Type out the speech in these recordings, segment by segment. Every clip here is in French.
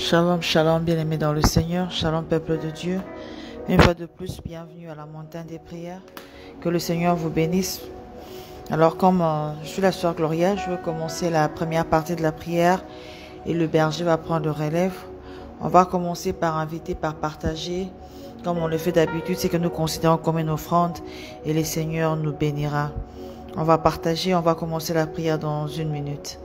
Shalom, shalom, bien-aimés dans le Seigneur, shalom, peuple de Dieu. Une fois de plus, bienvenue à la montagne des prières. Que le Seigneur vous bénisse. Alors, comme je suis la sœur Gloria, je veux commencer la première partie de la prière et le berger va prendre le relève. On va commencer par inviter, par partager, comme on le fait d'habitude, c'est que nous considérons comme une offrande et le Seigneur nous bénira. On va partager, on va commencer la prière dans 1 minute.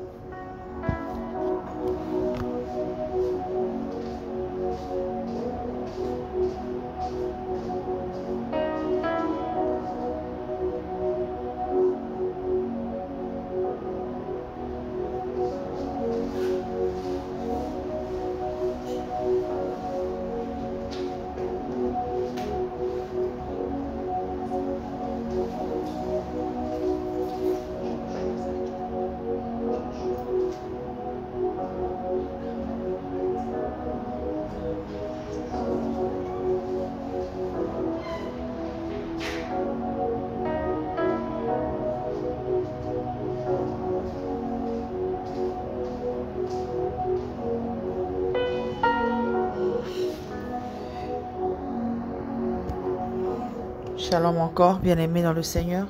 Shalom encore, bien-aimés dans le Seigneur.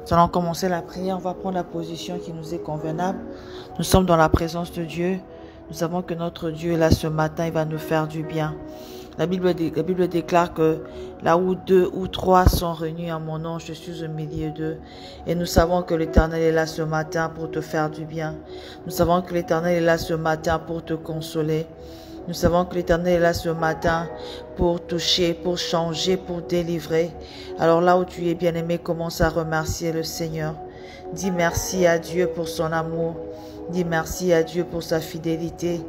Nous allons commencer la prière. On va prendre la position qui nous est convenable. Nous sommes dans la présence de Dieu. Nous savons que notre Dieu est là ce matin. Il va nous faire du bien. La Bible déclare que là où 2 ou 3 sont réunis en mon nom, je suis au milieu d'eux. Et nous savons que l'Éternel est là ce matin pour te faire du bien. Nous savons que l'Éternel est là ce matin pour te consoler. Nous savons que l'Éternel est là ce matin pour toucher, pour changer, pour délivrer. Alors là où tu es bien-aimé, commence à remercier le Seigneur. Dis merci à Dieu pour son amour. Dis merci à Dieu pour sa fidélité.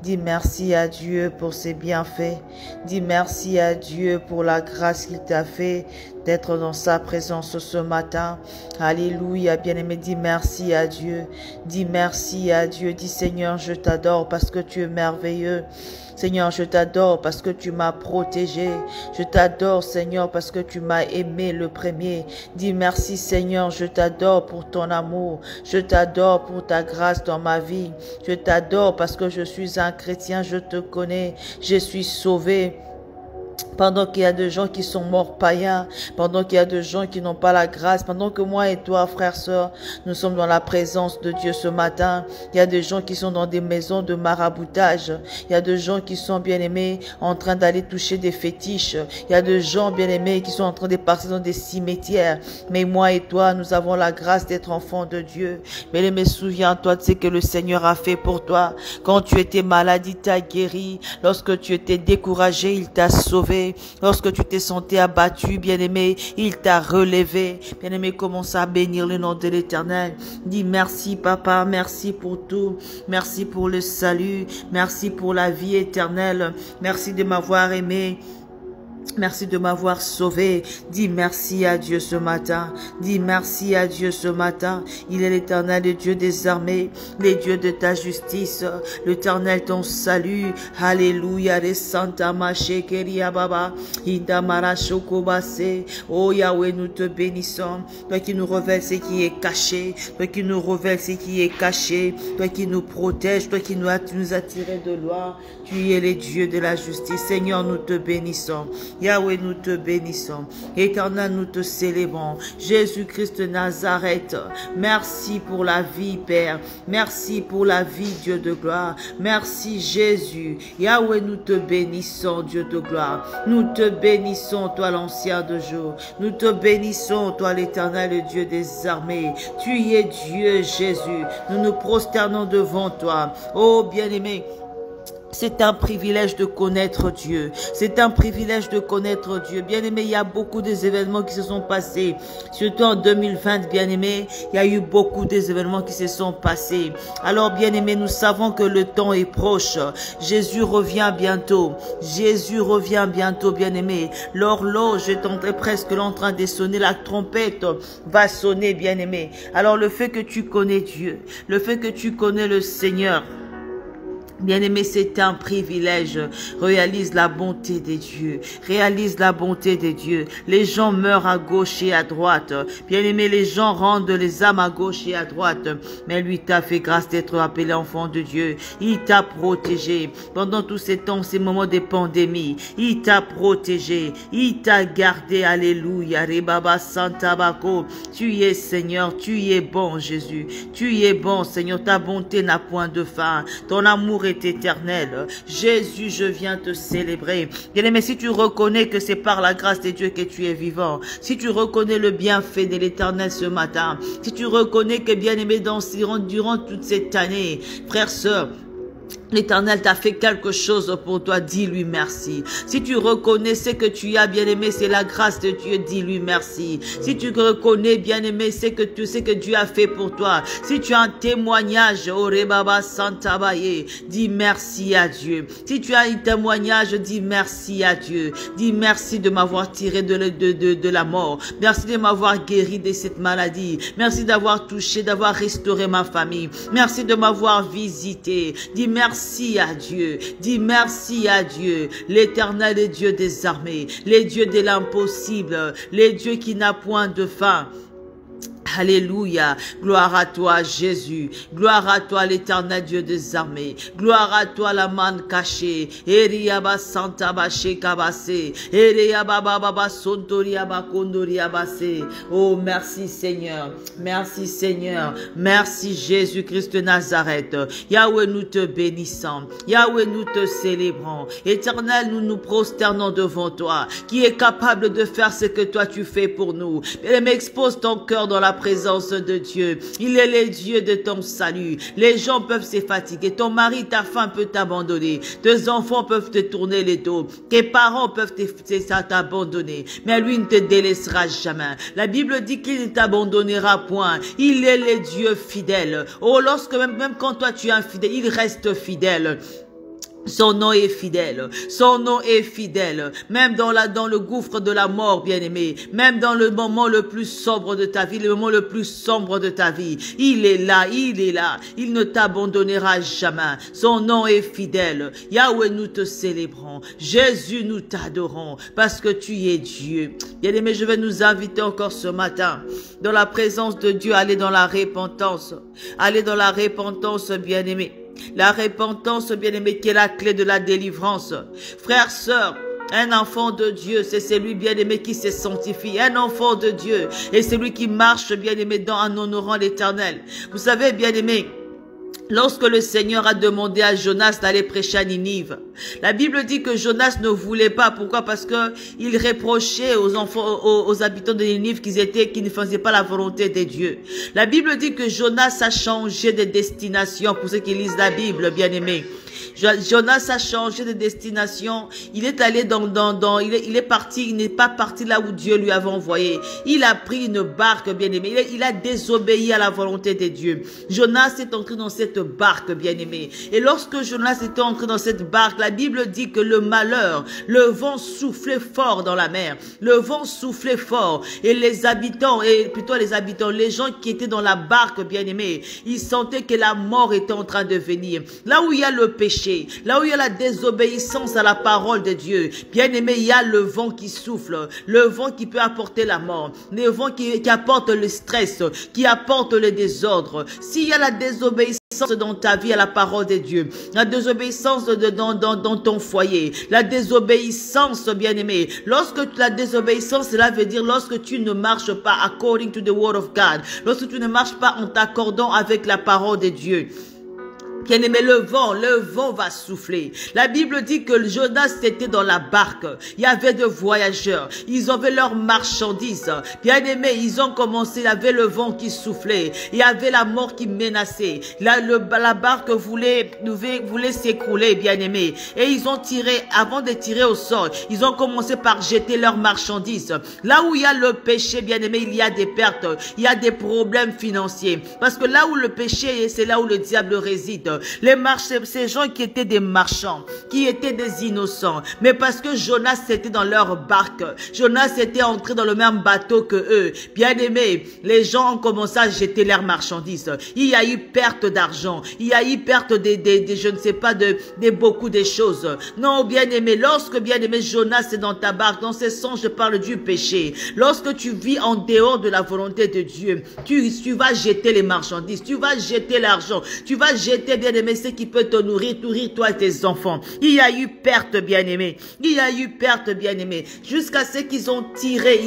Dis merci à Dieu pour ses bienfaits. Dis merci à Dieu pour la grâce qu'il t'a fait d'être dans sa présence ce matin. Alléluia, bien-aimé, dis merci à Dieu. Dis merci à Dieu. Dis Seigneur, je t'adore parce que tu es merveilleux. Seigneur, je t'adore parce que tu m'as protégé. Je t'adore, Seigneur, parce que tu m'as aimé le premier. Dis merci, Seigneur, je t'adore pour ton amour. Je t'adore pour ta grâce dans ma vie. Je t'adore parce que je suis un chrétien, je te connais. Je suis sauvé. Pendant qu'il y a des gens qui sont morts païens, pendant qu'il y a des gens qui n'ont pas la grâce, pendant que moi et toi, frères, sœurs, nous sommes dans la présence de Dieu ce matin, il y a des gens qui sont dans des maisons de maraboutage, il y a des gens qui sont bien-aimés en train d'aller toucher des fétiches, il y a des gens bien-aimés qui sont en train de partir dans des cimetières, mais moi et toi, nous avons la grâce d'être enfants de Dieu. Bien-aimé, souviens-toi de ce que le Seigneur a fait pour toi. Quand tu étais malade, il t'a guéri. Lorsque tu étais découragé, il t'a sauvé. Lorsque tu t'es senti abattu, bien-aimé, il t'a relevé. Bien-aimé, commence à bénir le nom de l'Éternel. Dis merci, papa, merci pour tout. Merci pour le salut. Merci pour la vie éternelle. Merci de m'avoir aimé. Merci de m'avoir sauvé. Dis merci à Dieu ce matin. Dis merci à Dieu ce matin. Il est l'Éternel, le Dieu des armées, le Dieu de ta justice, l'Éternel ton salut. Alléluia. Resanta machekeria baba. Indamara shokobase. Oh Yahweh, nous te bénissons. Toi qui nous révèles ce qui est caché. Toi qui nous révèles ce qui est caché. Toi qui nous protèges. Toi qui nous as tirés de loin. Tu es le Dieu de la justice. Seigneur, nous te bénissons. Yahweh, nous te bénissons. Éternel, nous te célébrons. Jésus-Christ de Nazareth, merci pour la vie, Père. Merci pour la vie, Dieu de gloire. Merci, Jésus. Yahweh, nous te bénissons, Dieu de gloire. Nous te bénissons, toi, l'ancien de jour. Nous te bénissons, toi, l'Éternel, le Dieu des armées. Tu es Dieu, Jésus. Nous nous prosternons devant toi. Oh, bien-aimé, c'est un privilège de connaître Dieu. C'est un privilège de connaître Dieu. Bien-aimé, il y a beaucoup d'événements qui se sont passés. Surtout en 2020, bien-aimé, il y a eu beaucoup d'événements qui se sont passés. Alors, bien-aimé, nous savons que le temps est proche. Jésus revient bientôt. Jésus revient bientôt, bien-aimé. L'horloge est presque en train de sonner. La trompette va sonner, bien-aimé. Alors, le fait que tu connais Dieu, le fait que tu connais le Seigneur, Bien-aimé, c'est un privilège. Réalise la bonté des dieux. Réalise la bonté des dieux. Les gens meurent à gauche et à droite. Bien-aimé, les gens rendent les âmes à gauche et à droite. Mais lui t'a fait grâce d'être appelé enfant de Dieu. Il t'a protégé. Pendant tous ces temps, ces moments de pandémie, il t'a protégé. Il t'a gardé. Alléluia. Rebaba Santa Bako. Tu es Seigneur. Tu es bon, Jésus. Tu es bon, Seigneur. Ta bonté n'a point de fin. Ton amour est éternel. Jésus, je viens te célébrer. Bien-aimé, si tu reconnais que c'est par la grâce de Dieu que tu es vivant, si tu reconnais le bienfait de l'éternel ce matin, si tu reconnais que, bien-aimé, durant toute cette année, frères, sœurs, l'Éternel t'a fait quelque chose pour toi, dis-lui merci. Si tu reconnais ce que tu as, bien-aimé, c'est la grâce de Dieu, dis-lui merci. Si tu reconnais, bien-aimé, c'est que tu sais que Dieu a fait pour toi. Si tu as un témoignage, Orebaba Santabaye, dis merci à Dieu. Si tu as un témoignage, dis merci à Dieu. Dis merci de m'avoir tiré de la mort. Merci de m'avoir guéri de cette maladie. Merci d'avoir touché, d'avoir restauré ma famille. Merci de m'avoir visité. Dis merci à Dieu, dis merci à Dieu, l'Éternel est Dieu des armées, les dieux de l'impossible, les dieux qui n'a point de fin. Alléluia, gloire à toi Jésus, gloire à toi l'Éternel Dieu des armées, gloire à toi la manne cachée, Eriaba Santa Bache Kabase, Eriaba Baba Sontoriaba Kondoriabase. Oh merci Seigneur, merci Jésus-Christ de Nazareth. Yahweh, nous te bénissons, Yahweh, nous te célébrons. Éternel, nous nous prosternons devant toi, qui est capable de faire ce que toi tu fais pour nous. Mais expose ton cœur dans la présence de Dieu. Il est le Dieu de ton salut. Les gens peuvent se fatiguer. Ton mari, ta femme peut t'abandonner. Tes enfants peuvent te tourner les dos. Tes parents peuvent t'abandonner. Mais lui ne te délaissera jamais. La Bible dit qu'il ne t'abandonnera point. Il est le Dieu fidèle. Oh, lorsque même quand toi tu es infidèle, il reste fidèle. Son nom est fidèle. Son nom est fidèle. Même dans le gouffre de la mort, bien-aimé. Même dans le moment le plus sombre de ta vie, le moment le plus sombre de ta vie. Il est là, il est là. Il ne t'abandonnera jamais. Son nom est fidèle. Yahweh, nous te célébrons. Jésus, nous t'adorons parce que tu es Dieu. Bien-aimé, je vais nous inviter encore ce matin dans la présence de Dieu. Aller dans la repentance. Aller dans la repentance, bien-aimé. La repentance, bien-aimé, qui est la clé de la délivrance. Frères, sœurs, un enfant de Dieu, c'est celui, bien-aimé, qui se sanctifie. Un enfant de Dieu est celui qui marche, bien-aimé, en honorant l'Éternel. Vous savez, bien-aimé, lorsque le Seigneur a demandé à Jonas d'aller prêcher à Ninive, la Bible dit que Jonas ne voulait pas. Pourquoi? Parce que il reprochait aux habitants de Ninive qu'ils ne faisaient pas la volonté de Dieu. La Bible dit que Jonas a changé de destination. Pour ceux qui lisent la Bible, bien aimé, Jonas a changé de destination. Il est allé il est parti, il n'est pas parti là où Dieu lui avait envoyé. Il a pris une barque, bien-aimé. Il a désobéi à la volonté de Dieu. Jonas est entré dans cette barque, bien-aimé. Et lorsque Jonas était entré dans cette barque, la Bible dit que le malheur, le vent soufflait fort dans la mer. Le vent soufflait fort. Et les gens qui étaient dans la barque, bien-aimé, ils sentaient que la mort était en train de venir. Là où il y a le péché, là où il y a la désobéissance à la parole de Dieu, bien aimé, il y a le vent qui souffle, le vent qui peut apporter la mort, le vent qui apporte le stress, qui apporte le désordre. S'il y a la désobéissance dans ta vie à la parole de Dieu, la désobéissance dans ton foyer, la désobéissance, bien aimé, la désobéissance, cela veut dire lorsque tu ne marches pas according to the word of God, lorsque tu ne marches pas en t'accordant avec la parole de Dieu. Bien-aimé, le vent va souffler. La Bible dit que Jonas était dans la barque. Il y avait des voyageurs. Ils avaient leurs marchandises. Bien-aimé, ils ont commencé. Il y avait le vent qui soufflait. Il y avait la mort qui menaçait. La barque voulait s'écrouler, bien-aimé. Et ils ont tiré, avant de tirer au sol, ils ont commencé par jeter leurs marchandises. Là où il y a le péché, bien-aimé, il y a des pertes. Il y a des problèmes financiers. Parce que là où le péché est, c'est là où le diable réside. Ces gens qui étaient des marchands, qui étaient des innocents. Mais parce que Jonas était dans leur barque, Jonas était entré dans le même bateau que eux. Bien aimé, les gens ont commencé à jeter leurs marchandises. Il y a eu perte d'argent. Il y a eu perte je ne sais pas, de beaucoup de choses. Non, bien aimé, lorsque, bien aimé, Jonas est dans ta barque, dans ses songes, je parle du péché. Lorsque tu vis en dehors de la volonté de Dieu, tu vas jeter les marchandises, tu vas jeter l'argent, tu vas jeter, bien aimé, ce qui peut te nourrir toi et tes enfants. Il y a eu perte, bien aimé. Il y a eu perte, bien aimé. Jusqu'à ce qu'ils ont tiré,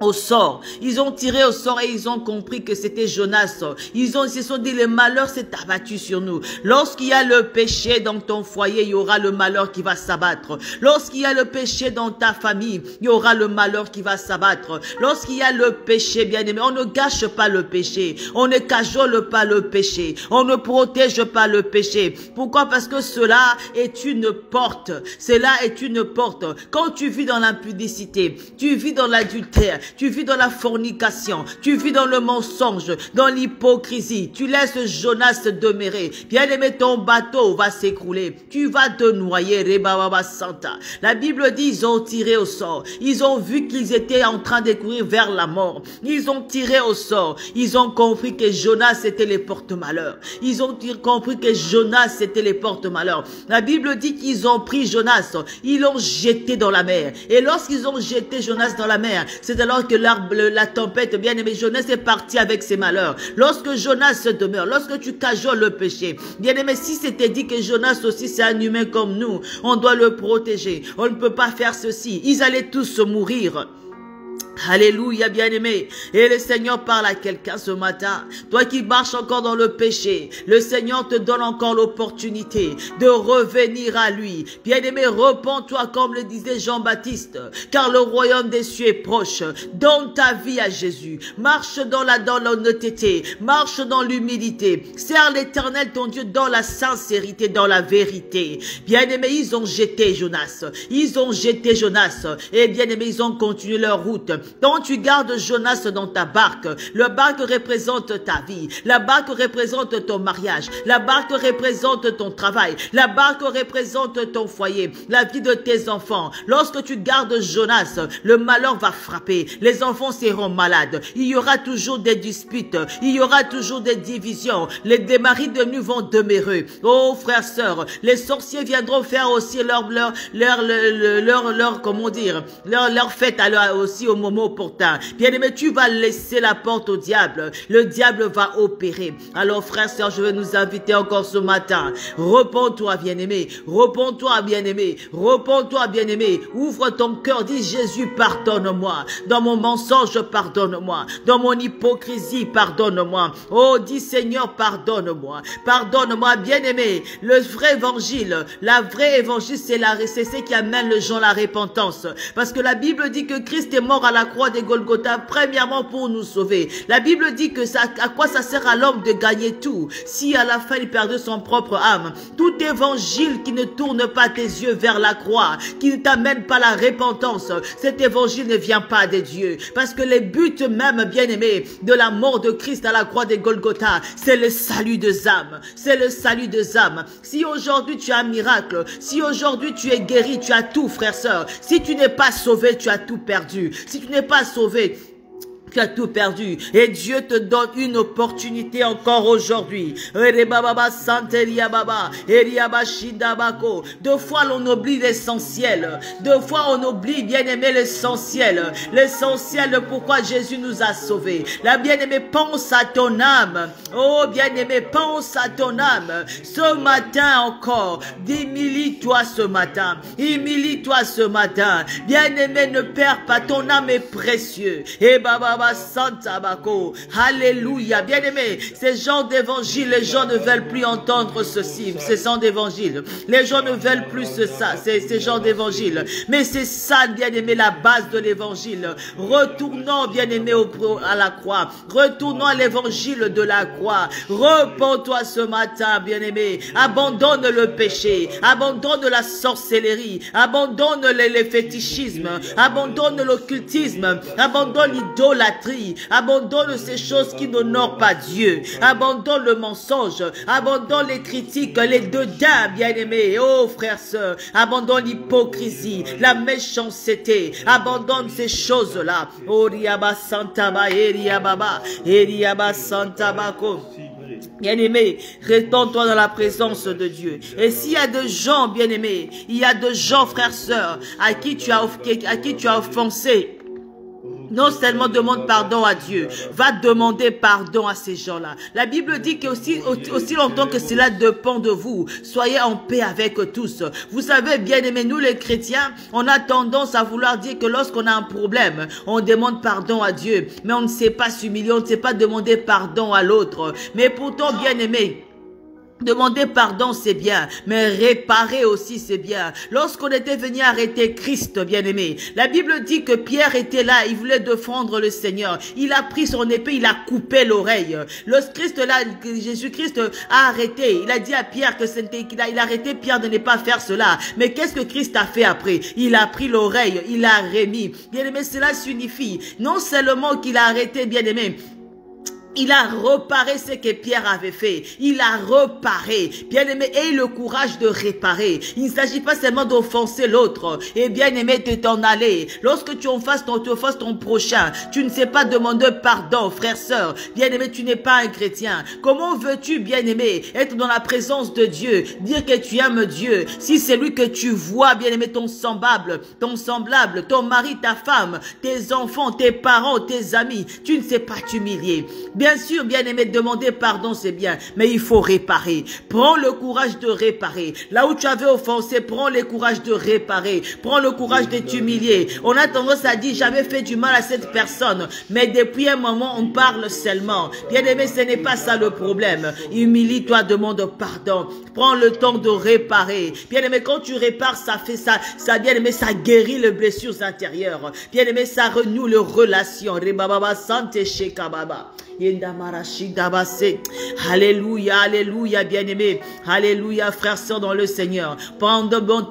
au sort. Ils ont tiré au sort et ils ont compris que c'était Jonas. Ils se sont dit, le malheur s'est abattu sur nous. Lorsqu'il y a le péché dans ton foyer, il y aura le malheur qui va s'abattre. Lorsqu'il y a le péché dans ta famille, il y aura le malheur qui va s'abattre. Lorsqu'il y a le péché, bien aimé, on ne gâche pas le péché. On ne cajole pas le péché. On ne protège pas le péché. Pourquoi? Parce que cela est une porte. Cela est une porte. Quand tu vis dans l'impudicité, tu vis dans l'adultère, tu vis dans la fornication, tu vis dans le mensonge, dans l'hypocrisie. Tu laisses Jonas demeurer. Bien aimé, ton bateau va s'écrouler. Tu vas te noyer. Rebaba Santa. La Bible dit, ils ont tiré au sort. Ils ont vu qu'ils étaient en train de courir vers la mort. Ils ont tiré au sort. Ils ont compris que Jonas était les porte-malheurs. Ils ont compris que Jonas était les porte-malheurs. La Bible dit qu'ils ont pris Jonas. Ils l'ont jeté dans la mer. Et lorsqu'ils ont jeté Jonas dans la mer, c'est alors que la tempête, bien aimé, Jonas est parti avec ses malheurs. Lorsque Jonas se demeure, lorsque tu cajoles le péché, bien aimé, si c'était dit que Jonas aussi c'est un humain comme nous, on doit le protéger. On ne peut pas faire ceci. Ils allaient tous mourir. Alléluia, bien-aimé. Et le Seigneur parle à quelqu'un ce matin. Toi qui marches encore dans le péché, le Seigneur te donne encore l'opportunité de revenir à lui. Bien-aimé, repens-toi comme le disait Jean-Baptiste, car le royaume des cieux est proche. Donne ta vie à Jésus. Marche dans l'honnêteté. Marche dans l'humilité. Sers l'Éternel ton Dieu dans la sincérité, dans la vérité. Bien-aimé, ils ont jeté Jonas. Ils ont jeté Jonas. Et bien-aimé, ils ont continué leur route. Quand tu gardes Jonas dans ta barque, la barque représente ta vie, la barque représente ton mariage, la barque représente ton travail, la barque représente ton foyer, la vie de tes enfants. Lorsque tu gardes Jonas, le malheur va frapper, les enfants seront malades, il y aura toujours des disputes, il y aura toujours des divisions, les maris de nu vont demeurer. Oh frères, sœurs, les sorciers viendront faire aussi leur comment dire, leur fête aussi au moment opportun. Bien-aimé, tu vas laisser la porte au diable. Le diable va opérer. Alors, frères, sœurs, je vais nous inviter encore ce matin. Repends-toi, bien-aimé. Repends-toi, bien-aimé. Repends-toi, bien-aimé. Ouvre ton cœur. Dis, Jésus, pardonne-moi. Dans mon mensonge, pardonne-moi. Dans mon hypocrisie, pardonne-moi. Oh, dis, Seigneur, pardonne-moi. Pardonne-moi, bien-aimé. Le vrai évangile, la vraie évangile, c'est ce qui amène les gens à la repentance. Parce que la Bible dit que Christ est mort à la croix de Golgotha, premièrement pour nous sauver. La Bible dit que à quoi ça sert à l'homme de gagner tout si à la fin il perd son propre âme. Tout évangile qui ne tourne pas tes yeux vers la croix, qui ne t'amène pas la repentance, cet évangile ne vient pas de Dieu. Parce que le but même, bien-aimé, de la mort de Christ à la croix de Golgotha, c'est le salut des âmes. C'est le salut des âmes. Si aujourd'hui tu as un miracle, si aujourd'hui tu es guéri, tu as tout, frère, sœur. Si tu n'es pas sauvé, tu as tout perdu. Si tu n'es pas sauvé, tu as tout perdu. Et Dieu te donne une opportunité encore aujourd'hui. Deux fois on oublie l'essentiel. Deux fois on oublie, bien-aimé, l'essentiel. L'essentiel de pourquoi Jésus nous a sauvés. La bien-aimé, pense à ton âme. Oh bien-aimé, pense à ton âme. Ce matin encore, humilie-toi ce matin. Humilie-toi ce matin. Bien-aimé, ne perds pas, ton âme est précieux. Et Baba Santa Bako. Alléluia. Bien-aimé, ces gens d'évangile, les gens ne veulent plus entendre ceci. Ces gens d'évangile. Les gens ne veulent plus ça. Ces gens d'évangile. Mais c'est ça, bien-aimé, la base de l'évangile. Retournons, bien-aimé, à la croix. Retournons à l'évangile de la croix. Repens-toi ce matin, bien-aimé. Abandonne le péché. Abandonne la sorcellerie. Abandonne les fétichismes. Abandonne l'occultisme. Abandonne l'idolâtrie. l'idolâtrie, abandonne ces choses qui n'honorent pas Dieu, abandonne le mensonge, abandonne les critiques, les dédains, bien-aimés. Oh frères, sœurs, abandonne l'hypocrisie, la méchanceté, abandonne ces choses-là. Oh riaba santaba, eriababa, eriaba santabako. Bien-aimé, retourne-toi dans la présence de Dieu. Et s'il y a des gens, bien-aimés, il y a des gens, frères, sœurs, à qui tu as offensé, non seulement demande pardon à Dieu, va demander pardon à ces gens-là. La Bible dit que aussi longtemps que cela dépend de vous, soyez en paix avec tous. Vous savez, bien-aimés, nous les chrétiens, on a tendance à vouloir dire que lorsqu'on a un problème, on demande pardon à Dieu, mais on ne sait pas s'humilier, on ne sait pas demander pardon à l'autre. Mais pourtant, bien-aimés, demander pardon, c'est bien, mais réparer aussi, c'est bien. Lorsqu'on était venu arrêter Christ, bien-aimé, la Bible dit que Pierre était là, il voulait défendre le Seigneur. Il a pris son épée, il a coupé l'oreille. Le Christ là, Jésus-Christ a arrêté. Il a dit à Pierre que il a arrêté Pierre de ne pas faire cela. Mais qu'est-ce que Christ a fait après? Il a pris l'oreille, il l'a remis. Bien-aimé, cela signifie non seulement qu'il a arrêté, bien-aimé, il a reparé ce que Pierre avait fait. Il a reparé. Bien-aimé, aie le courage de réparer. Il ne s'agit pas seulement d'offenser l'autre. Et bien-aimé, de t'en aller. Lorsque tu offenses ton prochain, tu ne sais pas demander pardon, frère, sœur. Bien-aimé, tu n'es pas un chrétien. Comment veux-tu, bien-aimé, être dans la présence de Dieu, dire que tu aimes Dieu, si c'est lui que tu vois, bien-aimé, ton semblable, ton mari, ta femme, tes enfants, tes parents, tes amis, tu ne sais pas t'humilier. Bien sûr, bien-aimé, demander pardon, c'est bien, mais il faut réparer. Prends le courage de réparer. Là où tu avais offensé, prends le courage de réparer. Prends le courage de t'humilier. On a tendance à dire, j'avais fait du mal à cette personne, mais depuis un moment, on parle seulement. Bien-aimé, ce n'est pas ça le problème. Humilie-toi, demande pardon. Prends le temps de réparer. Bien-aimé, quand tu répares, ça fait ça, bien-aimé, ça guérit les blessures intérieures. Bien-aimé, ça renoue les relations. Rebababa, sante shekababa. Alléluia, alléluia, bien-aimé. Alléluia, frère, sœur dans le Seigneur.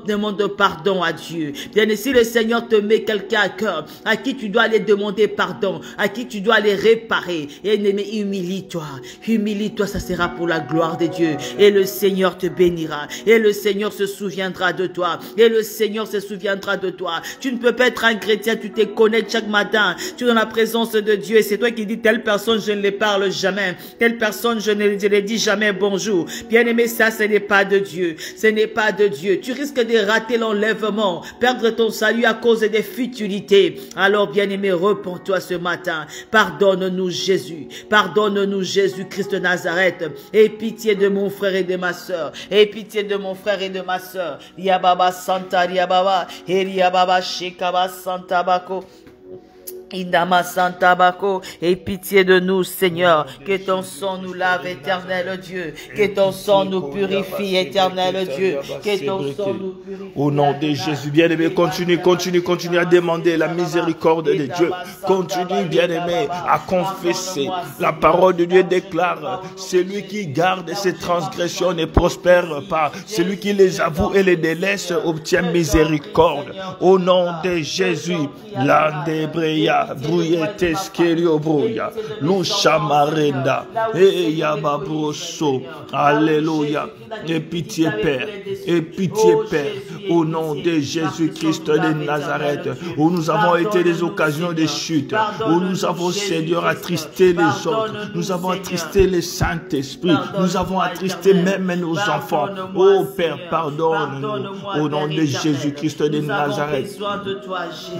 Demande pardon à Dieu. Bien-aimé, si le Seigneur te met quelqu'un à cœur, à qui tu dois aller demander pardon, à qui tu dois aller réparer, bien-aimé, humilie-toi. Humilie-toi, ça sera pour la gloire de Dieu. Et le Seigneur te bénira. Et le Seigneur se souviendra de toi. Et le Seigneur se souviendra de toi. Tu ne peux pas être un chrétien, tu te connais chaque matin. Tu es dans la présence de Dieu et c'est toi qui dis telle personne, je ne les parle jamais. Telle personne, je ne les dis jamais bonjour. Bien-aimé, ça, ce n'est pas de Dieu. Ce n'est pas de Dieu. Tu risques de rater l'enlèvement, perdre ton salut à cause des futilités. Alors, bien-aimé, repens-toi ce matin. Pardonne-nous, Jésus. Pardonne-nous, Jésus-Christ de Nazareth. Aie pitié de mon frère et de ma sœur. Aie pitié de mon frère et de ma sœur. Riababa Santa Riababa. Et Riababa Shekaba Santa Bako. Indama Santa Bako, aie pitié de nous, Seigneur, que ton sang nous lave, éternel Dieu, que ton sang nous purifie, éternel Dieu, que ton sang nous purifie. Au nom de Jésus, bien-aimé, continue à demander la miséricorde de Dieu. Continue, bien-aimé, à confesser. La parole de Dieu déclare, celui qui garde ses transgressions ne prospère pas. Celui qui les avoue et les délaisse obtient miséricorde. Au nom de Jésus, la débréa. Bruyete skerio broya, Lusha marenda, Yababroso, Alléluia, et pitié Père, au nom de Jésus-Christ de Nazareth, où nous avons été des occasions de chute, où nous avons, Seigneur, attristé les autres, nous avons attristé le Saint-Esprit, nous avons attristé même nos enfants. Oh Père, pardonne-nous, au nom de Jésus-Christ de Nazareth.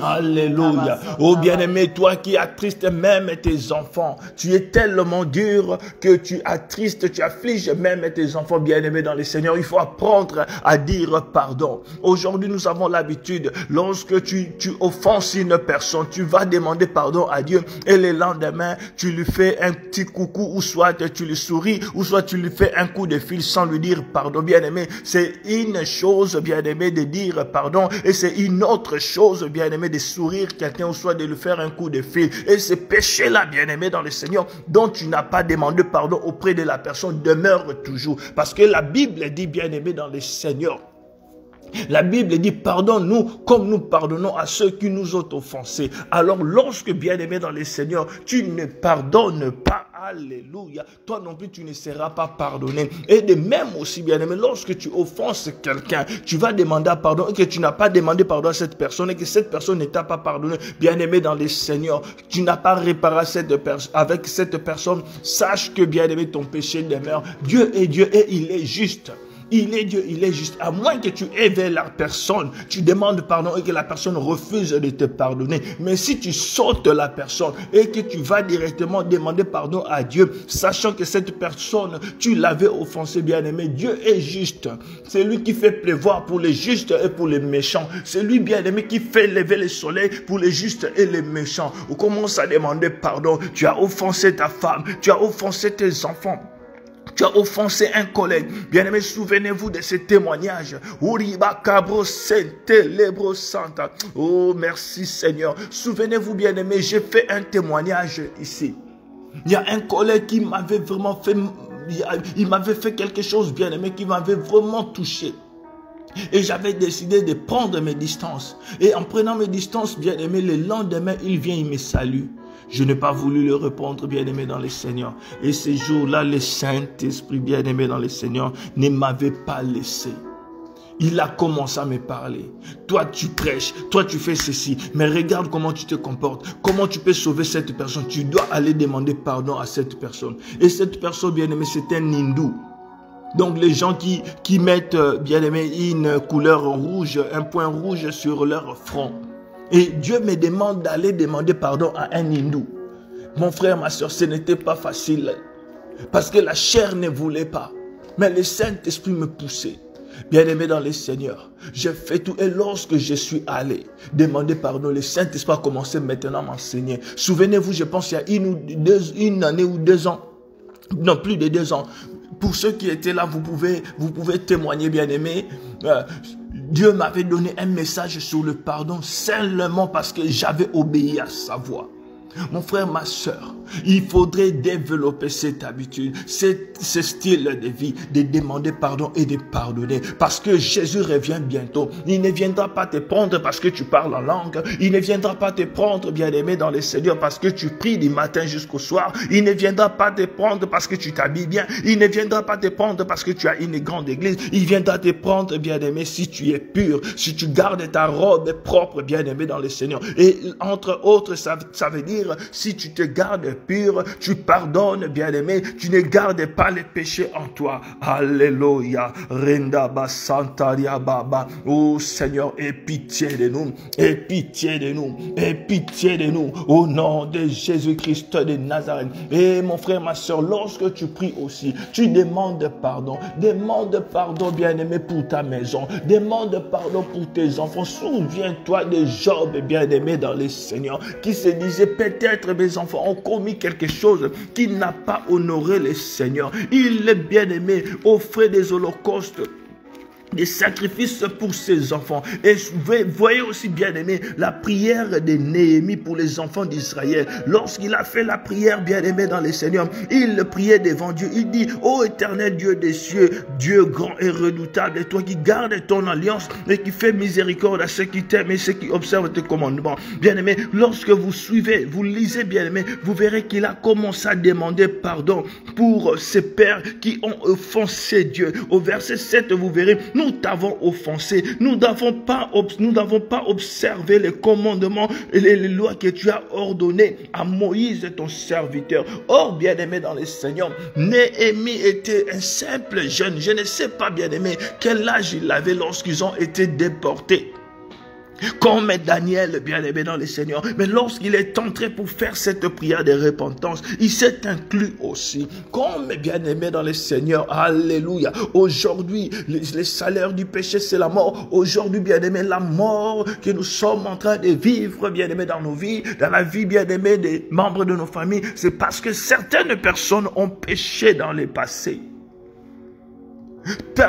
Alléluia. Oh bien-aimé, toi qui attristes même tes enfants, tu es tellement dur que tu attristes, tu affliges même tes enfants bien-aimés dans le Seigneur. Il faut apprendre à dire pardon. Aujourd'hui, nous avons l'habitude, lorsque tu offenses une personne, tu vas demander pardon à Dieu et le lendemain, tu lui fais un petit coucou ou soit tu lui souris ou soit tu lui fais un coup de fil sans lui dire pardon. Bien-aimé, c'est une chose, bien-aimé, de dire pardon et c'est une autre chose, bien-aimé, de sourire quelqu'un ou soit de lui faire un coup de fil. Et ce péché-là, bien-aimé dans le Seigneur, dont tu n'as pas demandé pardon auprès de la personne, demeure toujours. Parce que la Bible dit, bien-aimé dans le Seigneur, La Bible dit, pardonne-nous comme nous pardonnons à ceux qui nous ont offensés. Alors lorsque, bien-aimé dans les Seigneurs, tu ne pardonnes pas, alléluia, toi non plus tu ne seras pas pardonné. Et de même aussi, bien-aimé, lorsque tu offenses quelqu'un, tu vas demander pardon et que tu n'as pas demandé pardon à cette personne et que cette personne ne t'a pas pardonné, bien-aimé dans les Seigneurs, tu n'as pas réparé avec cette personne, sache que, bien-aimé, ton péché demeure. Dieu est Dieu et il est juste. Il est Dieu, il est juste. À moins que tu aies vers la personne, tu demandes pardon et que la personne refuse de te pardonner. Mais si tu sautes la personne et que tu vas directement demander pardon à Dieu, sachant que cette personne, tu l'avais offensé, bien-aimé, Dieu est juste. C'est lui qui fait pleuvoir pour les justes et pour les méchants. C'est lui, bien-aimé, qui fait lever le soleil pour les justes et les méchants. On commence à demander pardon. Tu as offensé ta femme, tu as offensé tes enfants. Tu as offensé un collègue. Bien-aimé, souvenez-vous de ce témoignage. Oh, merci Seigneur. Souvenez-vous, bien-aimé, j'ai fait un témoignage ici. Il y a un collègue qui m'avait vraiment fait, il m'avait fait quelque chose, bien-aimé, qui m'avait vraiment touché. Et j'avais décidé de prendre mes distances. Et en prenant mes distances, bien-aimé, le lendemain, il vient, il me salue. Je n'ai pas voulu le répondre, bien-aimé dans le Seigneur. Et ces jours-là, le Saint-Esprit, bien-aimé dans le Seigneur, ne m'avait pas laissé. Il a commencé à me parler. Toi, tu prêches. Toi, tu fais ceci. Mais regarde comment tu te comportes. Comment tu peux sauver cette personne. Tu dois aller demander pardon à cette personne. Et cette personne, bien-aimé, c'est un hindou. Donc, les gens qui mettent, bien-aimé, une couleur rouge, un point rouge sur leur front. Et Dieu me demande d'aller demander pardon à un hindou. Mon frère, ma soeur, ce n'était pas facile. Parce que la chair ne voulait pas. Mais le Saint-Esprit me poussait. Bien-aimé dans le Seigneur, j'ai fait tout. Et lorsque je suis allé demander pardon, le Saint-Esprit a commencé maintenant à m'enseigner. Souvenez-vous, je pense il y a une année ou 2 ans. Non, plus de 2 ans. Pour ceux qui étaient là, vous pouvez témoigner, bien-aimé. Dieu m'avait donné un message sur le pardon seulement parce que j'avais obéi à sa voix. Mon frère, ma soeur, il faudrait développer cette habitude, ce style de vie, de demander pardon et de pardonner. Parce que Jésus revient bientôt. Il ne viendra pas te prendre parce que tu parles en langue. Il ne viendra pas te prendre, bien-aimé, dans le Seigneur parce que tu pries du matin jusqu'au soir. Il ne viendra pas te prendre parce que tu t'habilles bien. Il ne viendra pas te prendre parce que tu as une grande église. Il viendra te prendre, bien-aimé, si tu es pur, si tu gardes ta robe propre, bien-aimé, dans le Seigneur. Et entre autres, ça veut dire si tu te gardes pur, tu pardonnes, bien-aimé, tu ne gardes pas les péchés en toi. Alléluia. Rendaba Santaria Baba. Oh Seigneur, aie pitié de nous. Aie pitié de nous. Aie pitié de nous. Au nom de Jésus-Christ de Nazareth. Et mon frère, ma soeur, lorsque tu pries aussi, tu demandes pardon. Demande pardon, bien-aimé, pour ta maison. Demande pardon pour tes enfants. Souviens-toi de Job, bien-aimé, dans le Seigneur, qui se disait peut-être mes enfants ont commis quelque chose qui n'a pas honoré le Seigneur. Il est bien-aimé, offrait des holocaustes, des sacrifices pour ses enfants. Et voyez aussi, bien-aimé, la prière de Néhémie pour les enfants d'Israël. Lorsqu'il a fait la prière, bien-aimé, dans le Seigneur, il priait devant Dieu. Il dit, ô éternel Dieu des cieux, Dieu grand et redoutable, et toi qui gardes ton alliance et qui fais miséricorde à ceux qui t'aiment et ceux qui observent tes commandements. Bien-aimé, lorsque vous suivez, vous lisez, bien-aimé, vous verrez qu'il a commencé à demander pardon pour ses pères qui ont offensé Dieu. Au verset 7, vous verrez, nous t'avons offensé, nous n'avons pas observé les commandements et les lois que tu as ordonnées à Moïse ton serviteur. Or, bien-aimé dans le Seigneur, Néhémie était un simple jeune. Je ne sais pas, bien-aimé, quel âge il avait lorsqu'ils ont été déportés. Comme Daniel, bien-aimé dans le Seigneur. Mais lorsqu'il est entré pour faire cette prière de repentance, il s'est inclus aussi. Comme bien-aimé dans le Seigneur. Alléluia. Aujourd'hui, le salaire du péché, c'est la mort. Aujourd'hui, bien-aimé, la mort que nous sommes en train de vivre, bien-aimé, dans nos vies, dans la vie, bien-aimé, des membres de nos familles, c'est parce que certaines personnes ont péché dans le passé.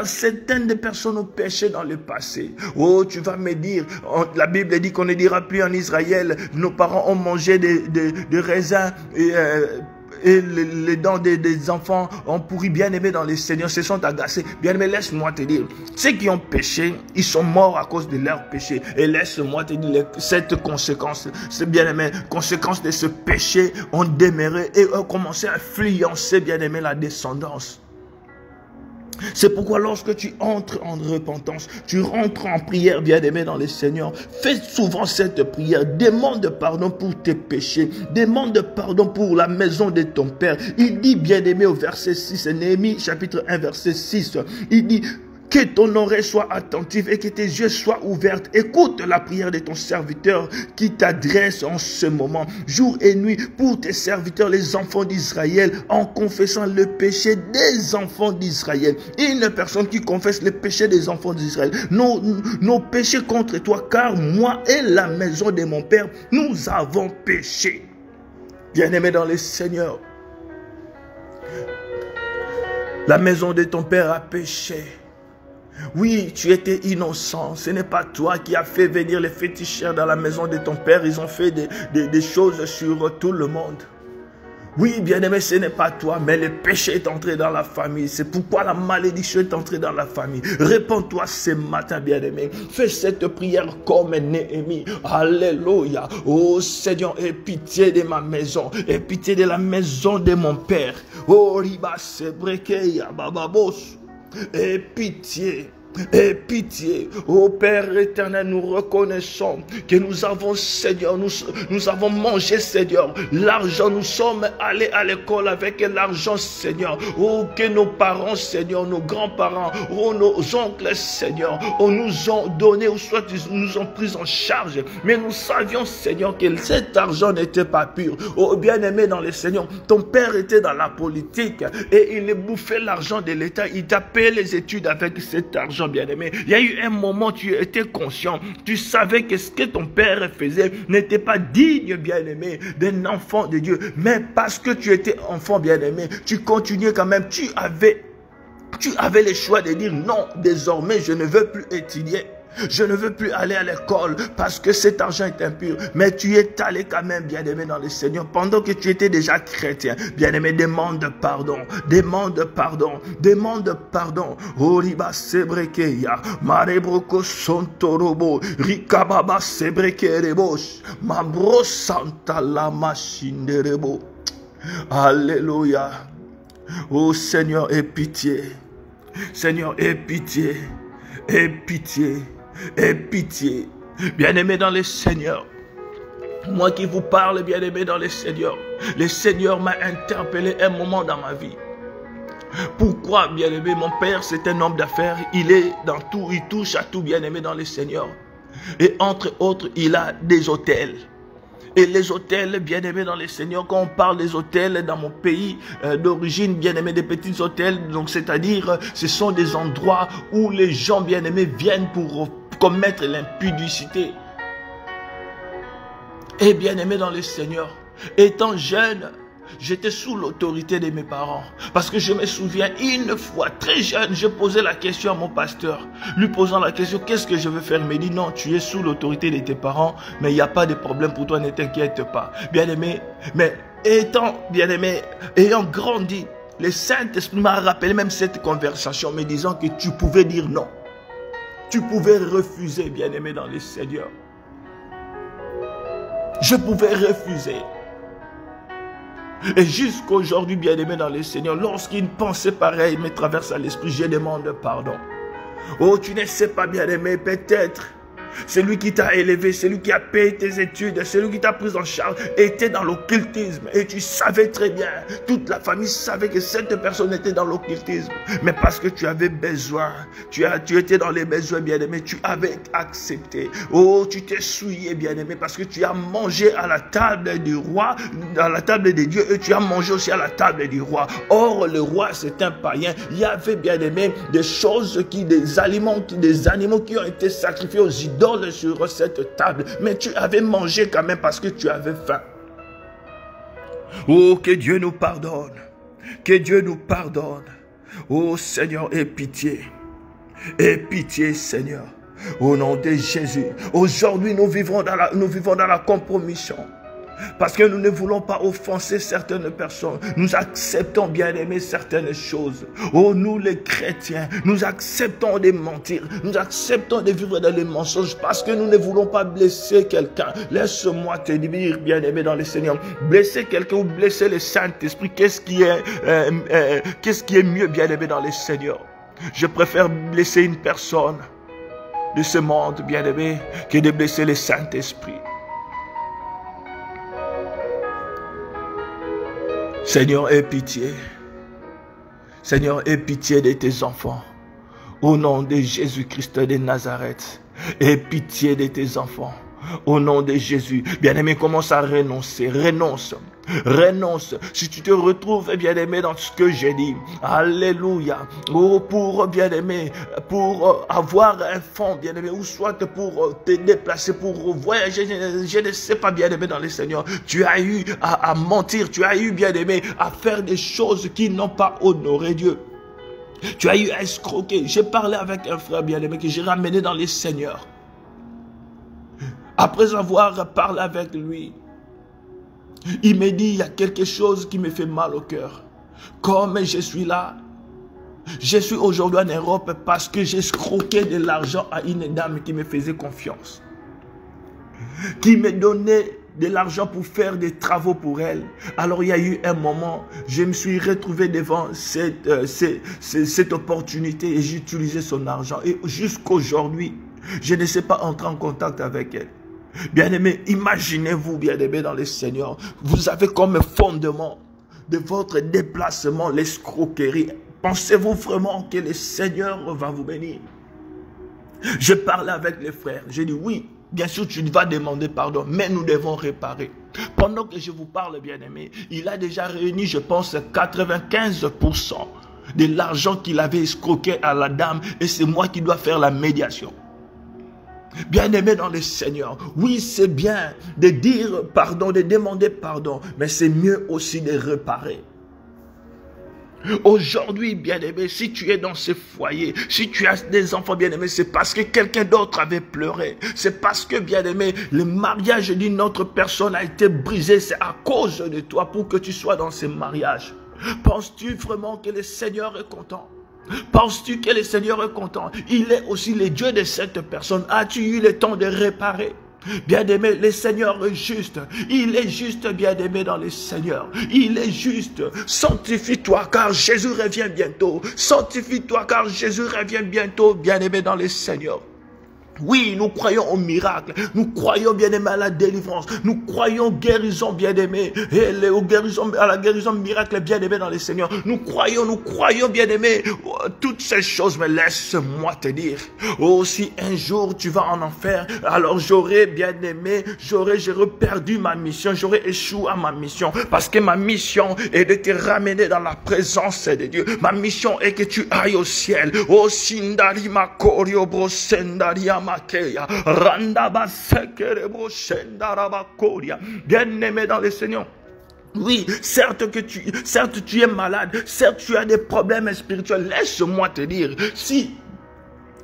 Certaines personnes ont péché dans le passé. Oh, tu vas me dire, la Bible dit qu'on ne dira plus en Israël, nos parents ont mangé des raisins et les dents des enfants ont pourri, bien-aimé dans les Seigneurs, se sont agacés. Bien-aimé, laisse-moi te dire, ceux qui ont péché, ils sont morts à cause de leur péché. Et laisse-moi te dire, cette conséquence, c'est bien-aimé, conséquence de ce péché, ont demeuré et ont commencé à influencer, bien-aimé, la descendance. C'est pourquoi lorsque tu entres en repentance, tu rentres en prière, bien-aimé dans les Seigneurs, fais souvent cette prière, demande pardon pour tes péchés, demande pardon pour la maison de ton Père. Il dit, bien-aimé, au verset 6, Néhémie chapitre 1 verset 6, il dit, que ton oreille soit attentive et que tes yeux soient ouverts. Écoute la prière de ton serviteur qui t'adresse en ce moment, jour et nuit, pour tes serviteurs, les enfants d'Israël, en confessant le péché des enfants d'Israël. Une personne qui confesse le péché des enfants d'Israël, nos péchés contre toi, car moi et la maison de mon Père, nous avons péché. Bien-aimé dans le Seigneur, la maison de ton Père a péché. Oui, tu étais innocent. Ce n'est pas toi qui as fait venir les féticheurs dans la maison de ton Père. Ils ont fait des choses sur tout le monde. Oui, bien-aimé, ce n'est pas toi, mais le péché est entré dans la famille. C'est pourquoi la malédiction est entrée dans la famille. Réponds-toi ce matin, bien-aimé. Fais cette prière comme Néhémie. Alléluia. Oh Seigneur, aie pitié de ma maison. Aie pitié de la maison de mon Père. Oh, riba sebrekeya bababos. Aie pitié, aie pitié. Ô Père éternel, nous reconnaissons que nous avons, Seigneur, nous avons mangé, Seigneur, l'argent. Nous sommes allés à l'école avec l'argent, Seigneur. Oh, que nos parents, Seigneur, nos grands-parents, oh, nos oncles, Seigneur, oh, nous ont donné, ou soit ils nous ont pris en charge. Mais nous savions, Seigneur, que cet argent n'était pas pur. Oh, bien-aimé dans le Seigneur, ton Père était dans la politique et il bouffait l'argent de l'État. Il t'a payé les études avec cet argent, bien-aimé. Il y a eu un moment, tu étais conscient, tu savais que ce que ton Père faisait n'était pas digne, bien-aimé, d'un enfant de Dieu. Mais parce que tu étais enfant, bien-aimé, tu continuais quand même, tu avais le choix de dire non, désormais je ne veux plus étudier. Je ne veux plus aller à l'école parce que cet argent est impur. Mais tu es allé quand même, bien-aimé dans le Seigneur, pendant que tu étais déjà chrétien. Bien-aimé, demande pardon. Demande pardon. Demande pardon. Oriba sebrekeya. Marebroko sontorobo. Rikababa sebrekerebosh. Mabro santa la machine de rebo. Alléluia. Oh Seigneur, aie pitié. Seigneur, aie pitié. Aie pitié. Aie pitié. Bien-aimé dans le Seigneur, moi qui vous parle, bien-aimé dans le Seigneur m'a interpellé un moment dans ma vie. Pourquoi, bien-aimé? Mon père, c'est un homme d'affaires. Il est dans tout, il touche à tout, bien-aimé dans le Seigneur. Et entre autres, il a des hôtels. Et les hôtels, bien-aimés dans les Seigneurs, quand on parle des hôtels dans mon pays d'origine, bien-aimés, des petits hôtels, donc c'est-à-dire, ce sont des endroits où les gens, bien-aimés, viennent pour commettre l'impudicité. Et bien-aimés dans les Seigneurs, étant jeune, j'étais sous l'autorité de mes parents. Parce que je me souviens, une fois, très jeune, je posais la question à mon pasteur. Lui posant la question, qu'est-ce que je veux faire? Il me dit, non, tu es sous l'autorité de tes parents, mais il n'y a pas de problème pour toi, ne t'inquiète pas. Bien-aimé, mais étant, bien-aimé, ayant grandi, le Saint-Esprit m'a rappelé même cette conversation, me disant que tu pouvais dire non. Tu pouvais refuser, bien-aimé dans le Seigneur. Je pouvais refuser. Et jusqu'aujourd'hui, bien-aimé dans le Seigneur, lorsqu'une pensée pareille me traverse à l'esprit, je demande pardon. Oh, tu ne sais pas, bien-aimé, peut-être celui qui t'a élevé, celui qui a payé tes études, celui qui t'a pris en charge, était dans l'occultisme. Et tu savais très bien, toute la famille savait que cette personne était dans l'occultisme. Mais parce que tu avais besoin, tu étais dans les besoins, bien-aimé, tu avais accepté. Oh, tu t'es souillé, bien-aimé, parce que tu as mangé à la table du roi, à la table de Dieu, et tu as mangé aussi à la table du roi. Or, le roi, c'est un païen. Il y avait, bien-aimé, des choses des animaux qui ont été sacrifiés aux idoles sur cette table, mais tu avais mangé quand même parce que tu avais faim. Oh, que Dieu nous pardonne, que Dieu nous pardonne. Oh Seigneur, aie pitié, Seigneur, au nom de Jésus. Aujourd'hui, nous vivons dans la compromission. Parce que nous ne voulons pas offenser certaines personnes. Nous acceptons, bien-aimés, certaines choses. Oh, nous les chrétiens, nous acceptons de mentir. Nous acceptons de vivre dans les mensonges parce que nous ne voulons pas blesser quelqu'un. Laisse-moi te dire, bien-aimé dans le Seigneur, blesser quelqu'un ou blesser le Saint-Esprit, qu'est-ce qui est mieux, bien-aimé dans le Seigneur? Je préfère blesser une personne de ce monde, bien-aimé, que de blesser le Saint-Esprit. Seigneur, aie pitié. Seigneur, aie pitié de tes enfants. Au nom de Jésus-Christ de Nazareth, aie pitié de tes enfants. Au nom de Jésus, bien-aimé, commence à renoncer. Renonce. Renonce. Si tu te retrouves, bien-aimé, dans ce que j'ai dit, alléluia, oh, pour, bien-aimé, pour avoir un fonds, bien-aimé, ou soit pour te déplacer, pour voyager, je ne sais pas, bien-aimé, dans le Seigneur, tu as eu à mentir, tu as eu, bien-aimé, à faire des choses qui n'ont pas honoré Dieu. Tu as eu à escroquer. J'ai parlé avec un frère, bien-aimé, que j'ai ramené dans le Seigneur. Après avoir parlé avec lui, il me dit, il y a quelque chose qui me fait mal au cœur. Comme je suis là, je suis aujourd'hui en Europe parce que j'ai escroqué de l'argent à une dame qui me faisait confiance. Qui me donnait de l'argent pour faire des travaux pour elle. Alors il y a eu un moment, je me suis retrouvé devant cette opportunité et j'ai utilisé son argent. Et jusqu'aujourd'hui, je ne sais pas entrer en contact avec elle. Bien-aimés, imaginez-vous, bien-aimés dans le Seigneur, vous avez comme fondement de votre déplacement l'escroquerie. Pensez-vous vraiment que le Seigneur va vous bénir? Je parlais avec les frères, j'ai dit oui, bien sûr tu vas demander pardon, mais nous devons réparer. Pendant que je vous parle, bien-aimés, il a déjà réuni, je pense, 95% de l'argent qu'il avait escroqué à la dame et c'est moi qui dois faire la médiation. Bien-aimé dans le Seigneur, oui, c'est bien de dire pardon, de demander pardon, mais c'est mieux aussi de réparer. Aujourd'hui, bien-aimé, si tu es dans ce foyer, si tu as des enfants bien-aimés, c'est parce que quelqu'un d'autre avait pleuré. C'est parce que, bien-aimé, le mariage d'une autre personne a été brisé. C'est à cause de toi pour que tu sois dans ce mariage. Penses-tu vraiment que le Seigneur est content? Penses-tu que le Seigneur est content? Il est aussi le Dieu de cette personne. As-tu eu le temps de réparer? Bien-aimé, le Seigneur est juste. Il est juste, bien-aimé, dans le Seigneur. Il est juste. Sanctifie-toi car Jésus revient bientôt. Sanctifie-toi car Jésus revient bientôt, bien-aimé, dans le Seigneur. Oui, nous croyons au miracle, nous croyons bien-aimé à la délivrance, nous croyons guérison bien-aimé, à la guérison miracle bien-aimé dans le Seigneur. Nous croyons bien-aimé toutes ces choses, mais laisse-moi te dire, oh, si un jour tu vas en enfer, alors j'aurais bien-aimé, j'aurais perdu ma mission, j'aurais échoué à ma mission, parce que ma mission est de te ramener dans la présence de Dieu. Ma mission est que tu ailles au ciel. Oh, Sindari Makorio Brosendaria. Bien-aimé dans le Seigneur. Oui, certes tu es malade, certes tu as des problèmes spirituels. Laisse-moi te dire, si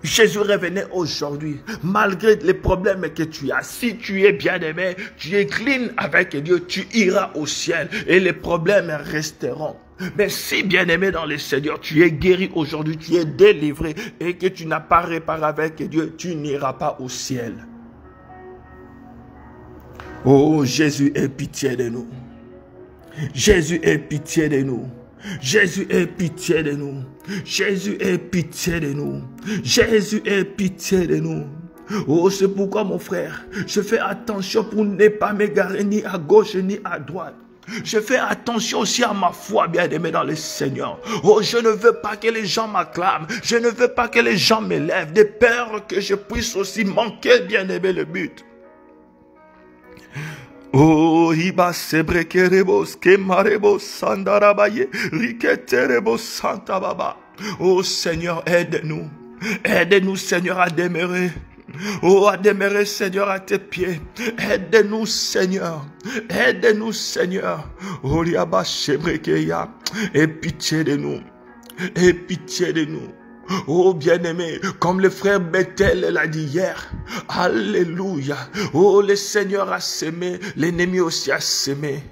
Jésus revenait aujourd'hui, malgré les problèmes que tu as, si tu es bien-aimé, tu es clean avec Dieu, tu iras au ciel et les problèmes resteront. Mais si, bien-aimé dans le Seigneur, tu es guéri aujourd'hui, tu es délivré et que tu n'as pas réparé avec Dieu, tu n'iras pas au ciel. Oh, Jésus, aie pitié de nous. Jésus, aie pitié de nous. Jésus, aie pitié de nous. Jésus, aie pitié de nous. Jésus, aie pitié de nous. Oh, c'est pourquoi, mon frère, je fais attention pour ne pas m'égarer ni à gauche ni à droite. Je fais attention aussi à ma foi, bien-aimé dans le Seigneur. Oh, je ne veux pas que les gens m'acclament. Je ne veux pas que les gens m'élèvent. De peur que je puisse aussi manquer, bien-aimé, le but. Oh, iba sebrekerebos kemarebos sandarabaye riketerebos santa baba. Oh Seigneur, aide-nous. Aide-nous, Seigneur, à demeurer. Oh, à demeurer, Seigneur, à tes pieds. Aide-nous, Seigneur. Aide-nous, Seigneur. Oh, liaba sebrekeya. Aie pitié de nous. Aie pitié de nous. Oh bien-aimé, comme le frère Bethel l'a dit hier, alléluia. Oh, le Seigneur a sémé, l'ennemi aussi a sémé.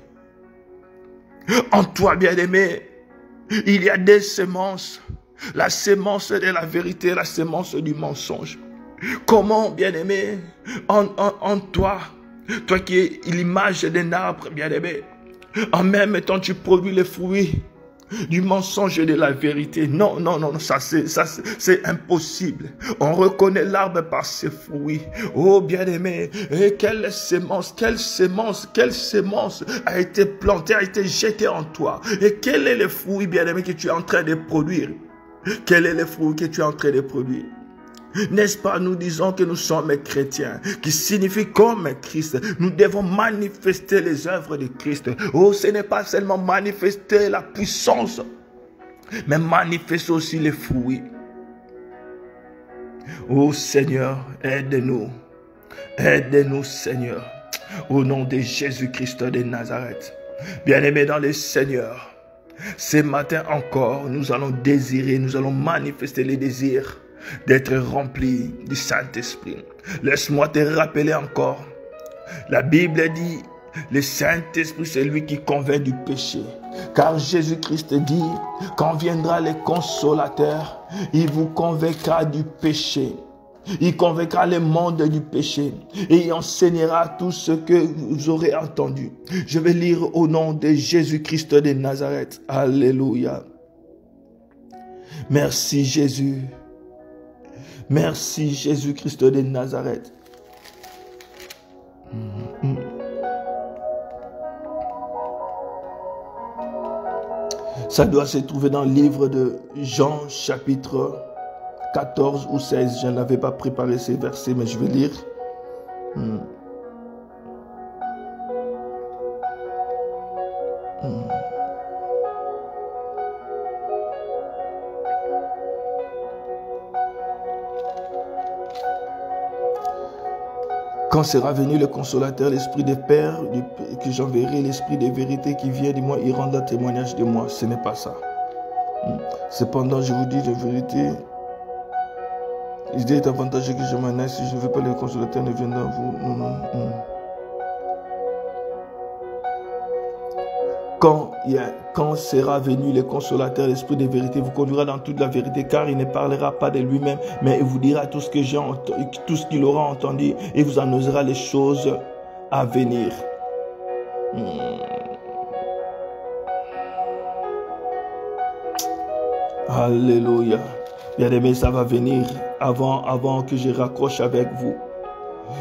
En toi, bien-aimé, il y a des semences. La sémence de la vérité, la sémence du mensonge. Comment, bien-aimé, en toi, toi qui es l'image d'un arbre, bien-aimé, en même temps tu produis les fruits du mensonge et de la vérité. Non, non, non, ça c'est impossible. On reconnaît l'arbre par ses fruits. Oh bien-aimé, et quelle sémence a été plantée, a été jetée en toi. Et quel est le fruit, bien-aimé, que tu es en train de produire? Quel est le fruit que tu es en train de produire? N'est-ce pas, nous disons que nous sommes chrétiens, qui signifie comme Christ. Nous devons manifester les œuvres de Christ. Oh, ce n'est pas seulement manifester la puissance, mais manifester aussi les fruits. Oh Seigneur, aide-nous. Aide-nous, Seigneur, au nom de Jésus-Christ de Nazareth. Bien-aimés dans le Seigneur, ce matin encore, nous allons désirer, nous allons manifester les désirs d'être rempli du Saint-Esprit. Laisse-moi te rappeler encore. La Bible dit, le Saint-Esprit, c'est lui qui convainc du péché. Car Jésus-Christ dit, quand viendra le Consolateur, il vous convaincra du péché. Il convaincra le monde du péché et il enseignera tout ce que vous aurez entendu. Je vais lire au nom de Jésus-Christ de Nazareth. Alléluia. Merci Jésus. Merci Jésus-Christ de Nazareth. Ça doit se trouver dans le livre de Jean chapitre 14 ou 16. Je n'avais pas préparé ces versets, mais je vais lire. Quand sera venu le Consolateur, l'Esprit des Pères, que j'enverrai, l'Esprit de vérité qui vient de moi, il rendra témoignage de moi. Ce n'est pas ça. Cependant, je vous dis la vérité. Il est avantageux que je m'en aille. Si je ne veux pas, le Consolateur ne viendra à vous. Non. Quand sera venu le Consolateur, l'Esprit de vérité vous conduira dans toute la vérité, car il ne parlera pas de lui-même, mais il vous dira tout ce qu'il aura entendu, et vous annoncera les choses à venir. Alléluia. Bien-aimé, ça va venir avant que je raccroche avec vous.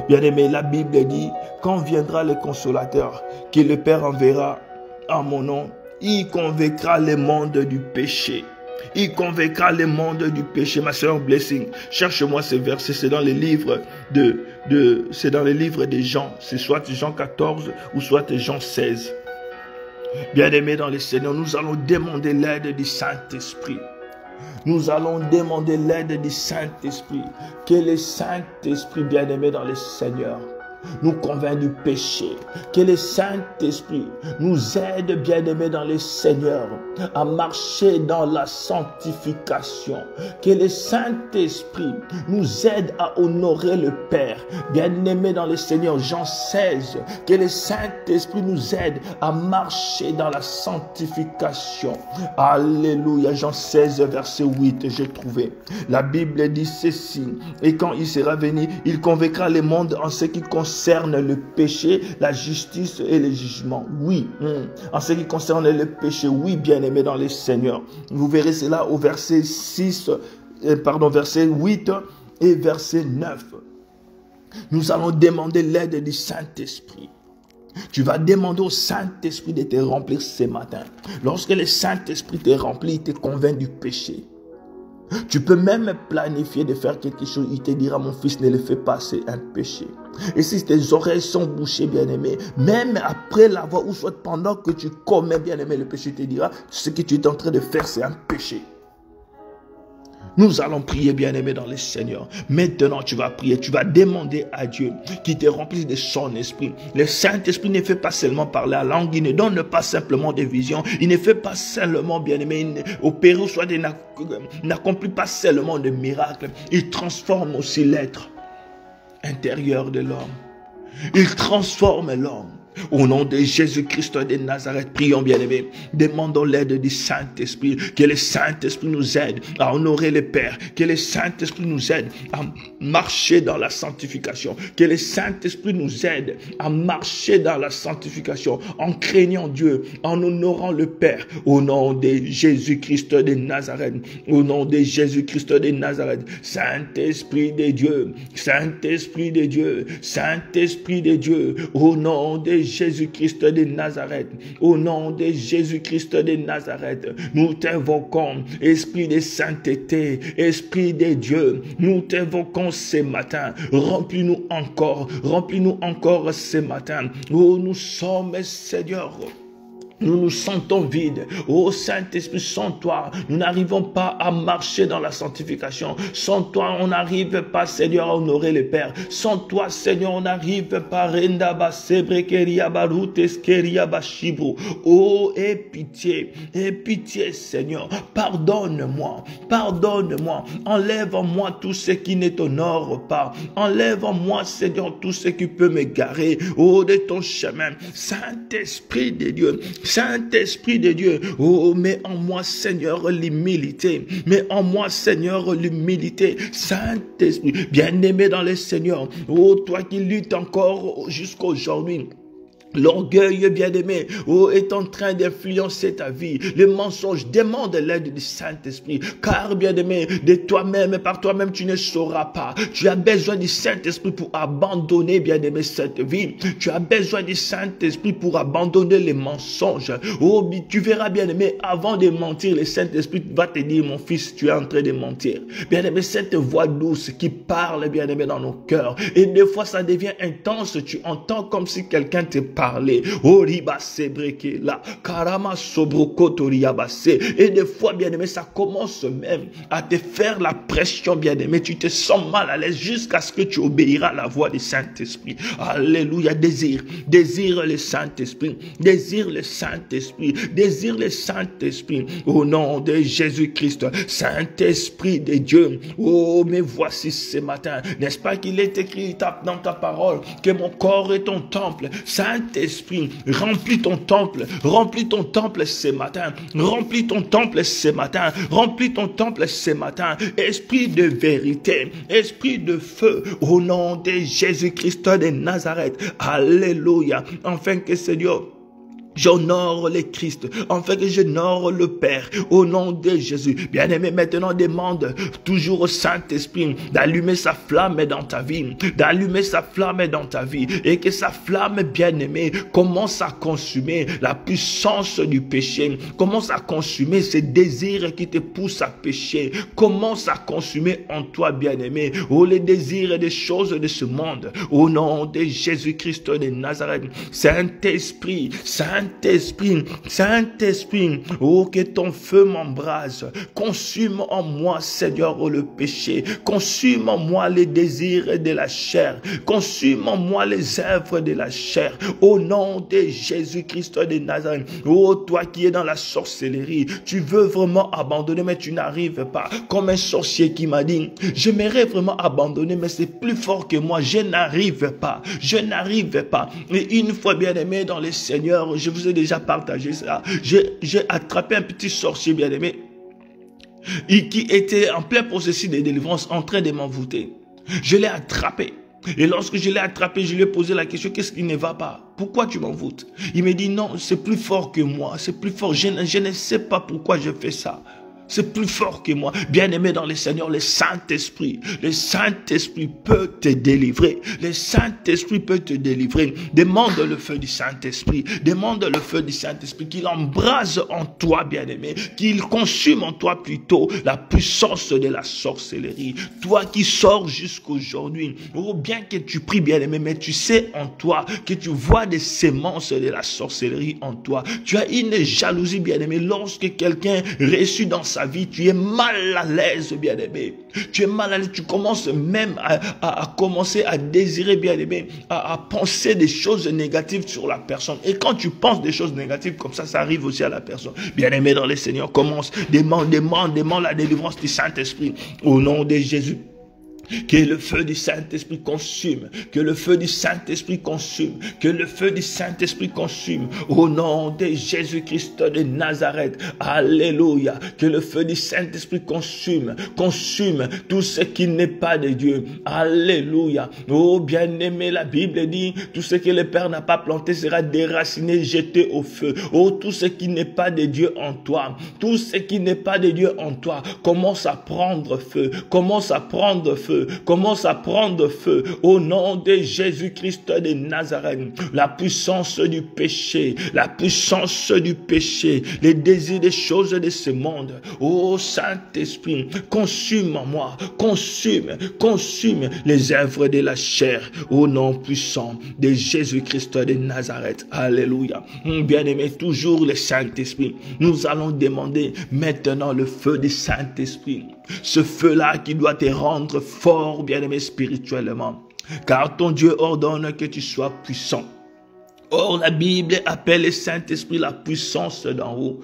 Bien-aimé, la Bible dit, quand viendra le Consolateur, que le Père enverra en mon nom, il convaincra le monde du péché. Il convaincra le monde du péché. Ma soeur Blessing, cherche-moi ce verset. C'est dans les livres c'est dans les livres de Jean. C'est soit Jean 14 ou soit Jean 16. Bien-aimés dans le Seigneur, nous allons demander l'aide du Saint-Esprit. Nous allons demander l'aide du Saint-Esprit. Que le Saint-Esprit, bien-aimé dans le Seigneur, nous convainc du péché. Que le Saint-Esprit nous aide, bien-aimés dans le Seigneur, à marcher dans la sanctification. Que le Saint-Esprit nous aide à honorer le Père. Bien-aimés dans le Seigneur, Jean 16. Que le Saint-Esprit nous aide à marcher dans la sanctification. Alléluia. Jean 16, verset 8, j'ai trouvé. La Bible dit ceci. Et quand il sera venu, il convaincra le monde en ce qui concerne le péché, la justice et le jugement. Oui, en ce qui concerne le péché, oui, bien-aimé dans le Seigneur. Vous verrez cela au verset 8 et verset 9. Nous allons demander l'aide du Saint-Esprit. Tu vas demander au Saint-Esprit de te remplir ce matin. Lorsque le Saint-Esprit te remplit, il te convainc du péché. Tu peux même planifier de faire quelque chose. Il te dira, mon fils, ne le fais pas, c'est un péché. Et si tes oreilles sont bouchées, bien-aimé, même après l'avoir, ou soit pendant que tu commets, bien-aimé, le péché, il te dira, ce que tu es en train de faire, c'est un péché. Nous allons prier, bien-aimé dans le Seigneur. Maintenant, tu vas prier, tu vas demander à Dieu qui te remplisse de son esprit. Le Saint-Esprit ne fait pas seulement parler la langue, il ne donne pas simplement des visions, il ne fait pas seulement, bien-aimé, opérer ou soit n'accomplit pas seulement des miracles, il transforme aussi l'être intérieur de l'homme. Il transforme l'homme. Au nom de Jésus-Christ de Nazareth, prions bien-aimés, demandons l'aide du Saint-Esprit, que le Saint-Esprit nous aide à honorer le Père, que le Saint-Esprit nous aide à marcher dans la sanctification, que le Saint-Esprit nous aide à marcher dans la sanctification, en craignant Dieu, en honorant le Père, au nom de Jésus-Christ de Nazareth, au nom de Jésus-Christ de Nazareth, Saint-Esprit de Dieu, Saint-Esprit de Dieu, Saint-Esprit de Dieu, au nom de Jésus-Christ de Nazareth, au nom de Jésus-Christ de Nazareth, nous t'invoquons, Esprit de sainteté, Esprit de Dieu, nous t'invoquons ce matin, remplis-nous encore ce matin, où nous sommes, Seigneur. Nous nous sentons vides. Oh Saint-Esprit, sans toi, nous n'arrivons pas à marcher dans la sanctification. Sans toi, on n'arrive pas, Seigneur, à honorer le Père. Sans toi, Seigneur, on n'arrive pas. Oh, aie pitié, Seigneur. Pardonne-moi. Enlève en moi tout ce qui ne t'honore pas. Enlève en moi, Seigneur, tout ce qui peut m'égarer. Oh, de ton chemin. Saint-Esprit de Dieu. Saint-Esprit de Dieu, oh, mets en moi, Seigneur, l'humilité. Mets en moi, Seigneur, l'humilité. Saint-Esprit, bien-aimé dans le Seigneur, oh, toi qui luttes encore jusqu'à aujourd'hui. L'orgueil, bien-aimé, oh, est en train d'influencer ta vie. Le mensonge demande l'aide du Saint-Esprit. Car, bien-aimé, de toi-même et par toi-même, tu ne sauras pas. Tu as besoin du Saint-Esprit pour abandonner, bien-aimé, cette vie. Tu as besoin du Saint-Esprit pour abandonner les mensonges. Oh, tu verras, bien-aimé, avant de mentir, le Saint-Esprit va te dire, mon fils, tu es en train de mentir. Bien-aimé, cette voix douce qui parle, bien-aimé, dans nos cœurs. Et des fois, ça devient intense. Tu entends comme si quelqu'un te parler. Et des fois, bien-aimé, ça commence même à te faire la pression, bien-aimé. Tu te sens mal à l'aise jusqu'à ce que tu obéiras à la voix du Saint-Esprit. Alléluia. Désire le Saint-Esprit. Désire le Saint-Esprit. Désire le Saint-Esprit. Au nom de Jésus-Christ. Saint-Esprit de Dieu. Oh, mais voici ce matin. N'est-ce pas qu'il est écrit dans ta parole que mon corps est ton temple. Saint-Esprit, remplis ton temple ce matin, remplis ton temple ce matin, remplis ton temple ce matin, esprit de vérité, esprit de feu, au nom de Jésus-Christ de Nazareth, alléluia, afin que Seigneur, j'honore le Christ, afin que j'honore le Père, au nom de Jésus. Bien-aimé, maintenant demande toujours au Saint-Esprit d'allumer sa flamme dans ta vie, d'allumer sa flamme dans ta vie, et que sa flamme, bien-aimé, commence à consumer la puissance du péché, commence à consumer ces désirs qui te poussent à pécher, commence à consumer en toi, bien-aimé, oh, les désirs des choses de ce monde, au nom de Jésus-Christ de Nazareth. Saint-Esprit, Saint-Esprit, oh, que ton feu m'embrase, consume en moi, Seigneur, le péché, consume en moi les désirs de la chair, consume en moi les œuvres de la chair, au nom de Jésus-Christ de Nazareth. Oh, toi qui es dans la sorcellerie, tu veux vraiment abandonner, mais tu n'arrives pas, comme un sorcier qui m'a dit, j'aimerais vraiment abandonner, mais c'est plus fort que moi, je n'arrive pas, et une fois, bien-aimé dans le Seigneur, je vous ai déjà partagé ça. J'ai attrapé un petit sorcier, bien-aimé, qui était en plein processus de délivrance, en train de m'envoûter. Je l'ai attrapé. Et lorsque je l'ai attrapé, je lui ai posé la question, qu'est-ce qui ne va pas? Pourquoi tu m'envoûtes? Il me dit, non, c'est plus fort que moi, c'est plus fort. Je ne sais pas pourquoi je fais ça. C'est plus fort que moi. Bien-aimé dans le Seigneur, le Saint-Esprit peut te délivrer. Le Saint-Esprit peut te délivrer. Demande le feu du Saint-Esprit. Demande le feu du Saint-Esprit qu'il embrase en toi, bien-aimé. Qu'il consume en toi plutôt la puissance de la sorcellerie. Toi qui sors jusqu'aujourd'hui, oh, bien que tu pries, bien-aimé, mais tu sais en toi que tu vois des sémences de la sorcellerie en toi. Tu as une jalousie, bien-aimé, lorsque quelqu'un reçu dans sa sa vie, tu es mal à l'aise, bien-aimé. Tu es mal à l'aise, tu commences même à commencer à désirer, bien-aimé, à penser des choses négatives sur la personne. Et quand tu penses des choses négatives comme ça arrive aussi à la personne. Bien-aimé dans les Seigneurs, commence, demande la délivrance du Saint-Esprit. Au nom de Jésus. Que le feu du Saint-Esprit consume, que le feu du Saint-Esprit consume, que le feu du Saint-Esprit consume, au nom de Jésus-Christ de Nazareth, alléluia, que le feu du Saint-Esprit consume tout ce qui n'est pas de Dieu, alléluia, oh bien-aimé, la Bible dit, tout ce que le Père n'a pas planté sera déraciné, jeté au feu, oh tout ce qui n'est pas de Dieu en toi, tout ce qui n'est pas de Dieu en toi, commence à prendre feu, commence à prendre feu, au nom de Jésus-Christ de Nazareth. La puissance du péché, les désirs des choses de ce monde. Ô Saint-Esprit, consume en moi, consume les œuvres de la chair, au nom puissant de Jésus-Christ de Nazareth. Alléluia. Bien-aimé, toujours le Saint-Esprit. Nous allons demander maintenant le feu du Saint-Esprit. Ce feu-là qui doit te rendre fort, bien-aimé, spirituellement. Car ton Dieu ordonne que tu sois puissant. Or, la Bible appelle le Saint-Esprit la puissance d'en haut.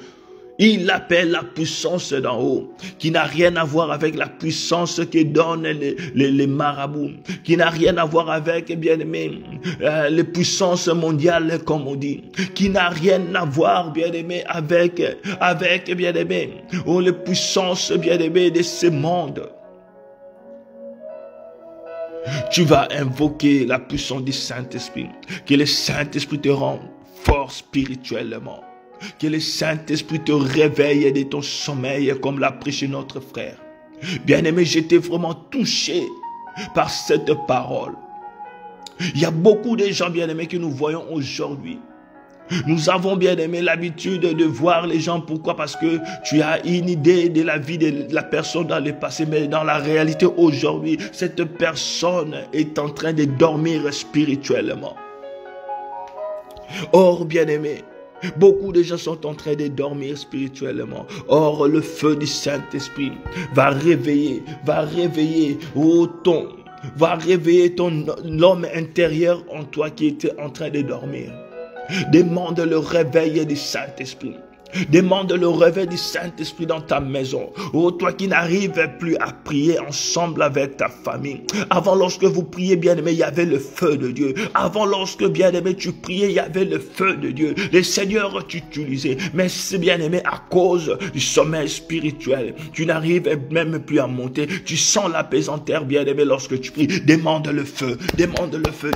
Il l'appelle la puissance d'en haut, qui n'a rien à voir avec la puissance que donnent les marabouts, qui n'a rien à voir avec, bien-aimé, les puissances mondiales, comme on dit, qui n'a rien à voir, bien-aimé, avec, bien-aimé, les puissances, bien-aimé, de ce monde. Tu vas invoquer la puissance du Saint-Esprit, que le Saint-Esprit te rende fort spirituellement. Que le Saint-Esprit te réveille de ton sommeil comme l'a prêché notre frère. Bien-aimé, j'étais vraiment touché par cette parole. Il y a beaucoup de gens, bien-aimés, que nous voyons aujourd'hui. Nous avons, bien-aimé, l'habitude de voir les gens. Pourquoi? Parce que tu as une idée de la vie de la personne dans le passé. Mais dans la réalité, aujourd'hui, cette personne est en train de dormir spirituellement. Or, bien-aimé, beaucoup de gens sont en train de dormir spirituellement. Or, le feu du Saint-Esprit va réveiller l'homme intérieur en toi qui était en train de dormir. Demande le réveil du Saint-Esprit. Demande le réveil du Saint-Esprit dans ta maison. Oh, toi qui n'arrives plus à prier ensemble avec ta famille. Avant, lorsque vous priez, bien-aimé, il y avait le feu de Dieu. Avant, lorsque, bien-aimé, tu priais, il y avait le feu de Dieu. Le Seigneur t'utilisait. Mais c'est, bien-aimé, à cause du sommeil spirituel, tu n'arrives même plus à monter. Tu sens la pesanteur, bien-aimé, lorsque tu pries. Demande le feu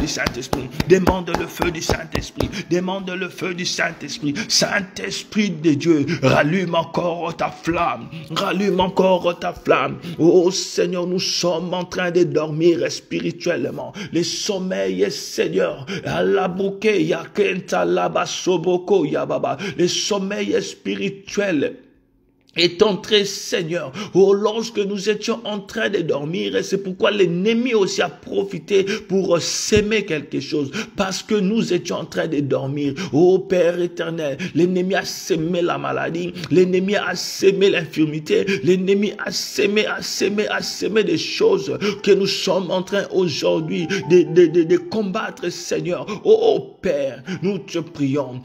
du Saint-Esprit. Demande le feu du Saint-Esprit. Demande le feu du Saint-Esprit. Saint-Esprit de Dieu, rallume encore ta flamme. Rallume encore ta flamme. Oh Seigneur, nous sommes en train de dormir spirituellement. Le sommeil, Seigneur, le sommeil spirituel est entré, Seigneur, oh, lorsque nous étions en train de dormir, et c'est pourquoi l'ennemi aussi a profité pour s'aimer quelque chose, parce que nous étions en train de dormir. Oh Père éternel, l'ennemi a sémé la maladie, l'ennemi a sémé l'infirmité, l'ennemi a sémé des choses que nous sommes en train aujourd'hui de combattre, Seigneur. Oh Père, nous te prions,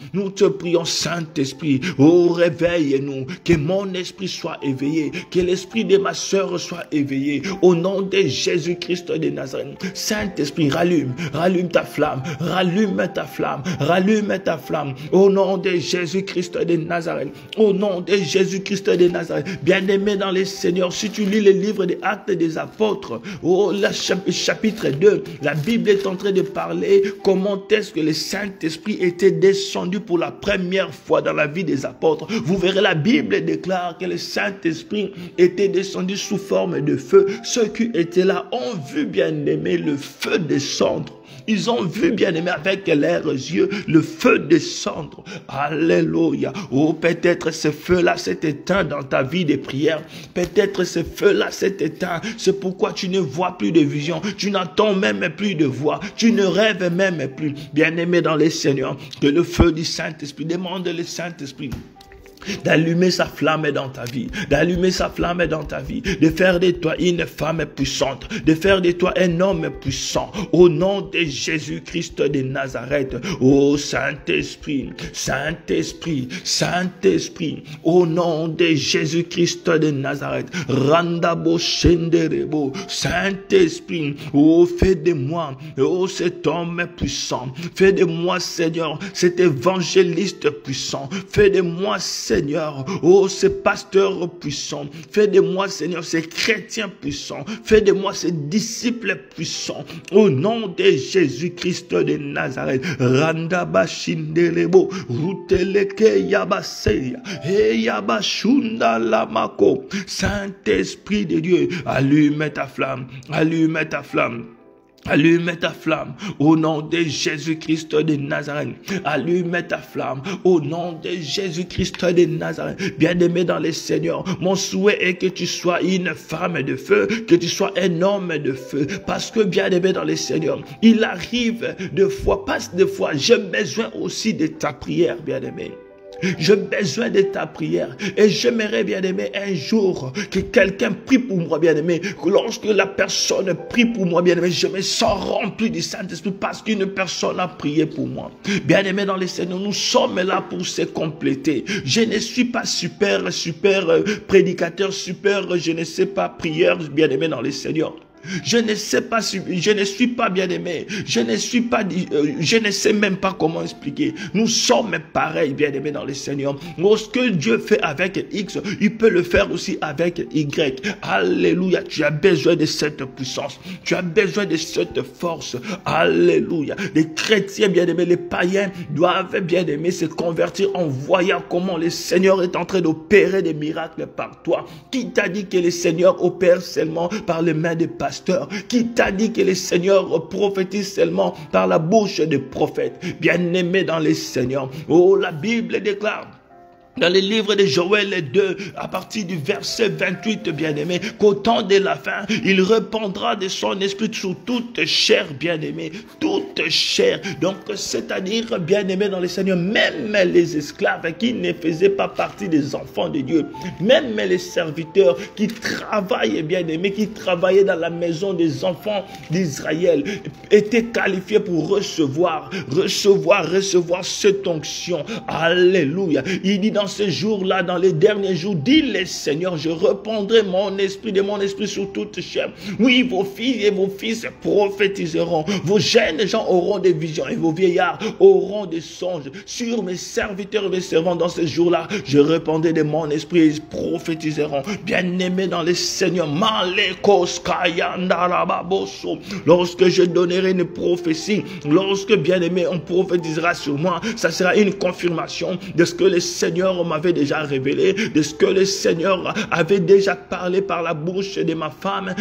Saint-Esprit, oh réveille-nous, que mon esprit soit éveillé, que l'esprit de ma sœur soit éveillé, au nom de Jésus-Christ de Nazareth. Saint-Esprit, rallume ta flamme, au nom de Jésus-Christ de Nazareth, au nom de Jésus-Christ de Nazareth. Bien-aimé dans les Seigneurs, si tu lis le livre des Actes des Apôtres, chapitre 2, la Bible est en train de parler comment est-ce que le Saint-Esprit était descendu pour la première fois dans la vie des apôtres. Vous verrez, la Bible déclare que le Saint-Esprit était descendu sous forme de feu. Ceux qui étaient là ont vu, bien-aimé, le feu descendre. Ils ont vu, bien-aimé, avec leurs yeux, le feu descendre. Alléluia. Oh, peut-être ce feu-là s'est éteint dans ta vie de prière. Peut-être ce feu-là s'est éteint. C'est pourquoi tu ne vois plus de vision. Tu n'entends même plus de voix. Tu ne rêves même plus. Bien-aimé dans les Seigneurs, que le feu du Saint-Esprit, demande le Saint-Esprit. d'allumer sa flamme dans ta vie, d'allumer sa flamme dans ta vie, de faire de toi une femme puissante, de faire de toi un homme puissant, au nom de Jésus-Christ de Nazareth. Oh Saint-Esprit, Saint-Esprit, Saint-Esprit, au nom de Jésus-Christ de Nazareth, Randabo Shenderebo, Saint-Esprit, oh fais de moi, oh cet homme puissant, fais de moi Seigneur, cet évangéliste puissant, fais de moi Seigneur, oh ces pasteurs puissants, fais de moi Seigneur ces chrétiens puissants, fais de moi ces disciples puissants, au nom de Jésus-Christ de Nazareth. Randaba Shindelebo, Ruteleke Yabaseya, Yabashunda Lamako. Saint-Esprit de Dieu, allume ta flamme, allume ta flamme. Allume ta flamme au nom de Jésus-Christ de Nazareth. Allume ta flamme au nom de Jésus-Christ de Nazareth. Bien-aimé dans le Seigneur, mon souhait est que tu sois une femme de feu, que tu sois un homme de feu. Parce que bien-aimé dans le Seigneur, il arrive de fois, passe de fois, j'ai besoin aussi de ta prière, bien-aimé. J'ai besoin de ta prière et j'aimerais bien aimer un jour que quelqu'un prie pour moi bien aimé, que lorsque la personne prie pour moi bien aimé, je me sens rempli du Saint-Esprit parce qu'une personne a prié pour moi. Bien aimé dans le Seigneur, nous sommes là pour se compléter. Je ne suis pas super prédicateur, je ne sais pas prière bien aimé dans le Seigneur. Je ne sais pas, je ne suis pas bien aimé, je ne sais même pas comment expliquer. Nous sommes pareils, bien aimés dans le Seigneur. Ce que Dieu fait avec X, il peut le faire aussi avec Y. Alléluia, tu as besoin de cette puissance, tu as besoin de cette force. Alléluia. Les chrétiens bien aimés, les païens doivent bien aimés se convertir en voyant comment le Seigneur est en train d'opérer des miracles par toi. Qui t'a dit que le Seigneur opère seulement par les mains des pasteurs? Qui t'a dit que le Seigneur prophétise seulement par la bouche des prophètes? Bien-aimé dans le Seigneur, oh, la Bible déclare dans le livre de Joël 2, à partir du verset 28, bien-aimé, qu'au temps de la fin, il répandra de son esprit sur toute chair, bien-aimé, toute chair. Donc, c'est-à-dire, bien-aimé dans le Seigneur, même les esclaves qui ne faisaient pas partie des enfants de Dieu, même les serviteurs qui travaillaient, bien-aimé, qui travaillaient dans la maison des enfants d'Israël, étaient qualifiés pour recevoir cette onction. Alléluia. Il dit dans ces jours-là, dans les derniers jours, dit le Seigneur, je répandrai mon esprit sur toute chair. Oui, vos filles et vos fils prophétiseront. Vos jeunes gens auront des visions et vos vieillards auront des songes. Sur mes serviteurs et mes servants dans ces jours-là, je répandrai de mon esprit et ils prophétiseront. Bien-aimés dans le Seigneur, lorsque je donnerai une prophétie, lorsque bien-aimé on prophétisera sur moi, ça sera une confirmation de ce que le Seigneur m'avait déjà révélé, de ce que le Seigneur avait déjà parlé par la bouche de ma femme,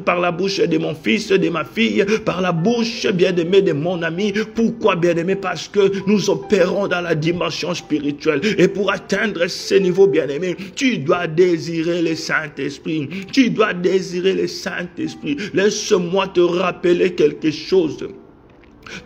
par la bouche de mon fils, de ma fille, par la bouche bien-aimée de mon ami. Pourquoi bien-aimé? Parce que nous opérons dans la dimension spirituelle. Et pour atteindre ce niveau bien-aimé, tu dois désirer le Saint-Esprit. Tu dois désirer le Saint-Esprit. Laisse-moi te rappeler quelque chose.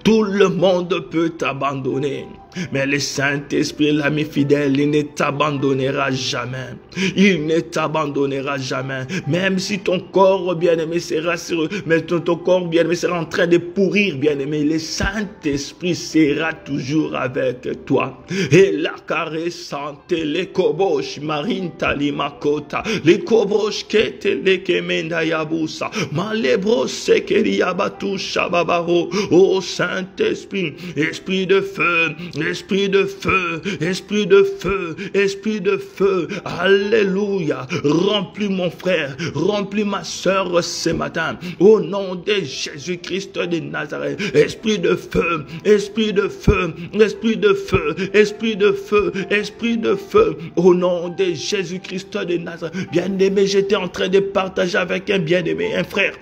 Tout le monde peut t'abandonner, mais le Saint-Esprit, l'ami fidèle, il ne t'abandonnera jamais. Il ne t'abandonnera jamais. Même si ton corps bien-aimé sera sur, mais ton corps bien-aimé sera en train de pourrir, bien-aimé, le Saint-Esprit sera toujours avec toi. Et la caressante, les kobosh, marine talimakota, les kobosh kete les kemenda yabusa, malebro sekeri yabatu shababaro. Oh Saint-Esprit, esprit de feu, esprit de feu, esprit de feu, esprit de feu. Alléluia. Remplis mon frère, remplis ma soeur ce matin. Au nom de Jésus-Christ de Nazareth. Esprit de feu, esprit de feu, esprit de feu, esprit de feu, esprit de feu. Au nom de Jésus-Christ de Nazareth. Bien-aimé, j'étais en train de partager avec un bien-aimé, un frère,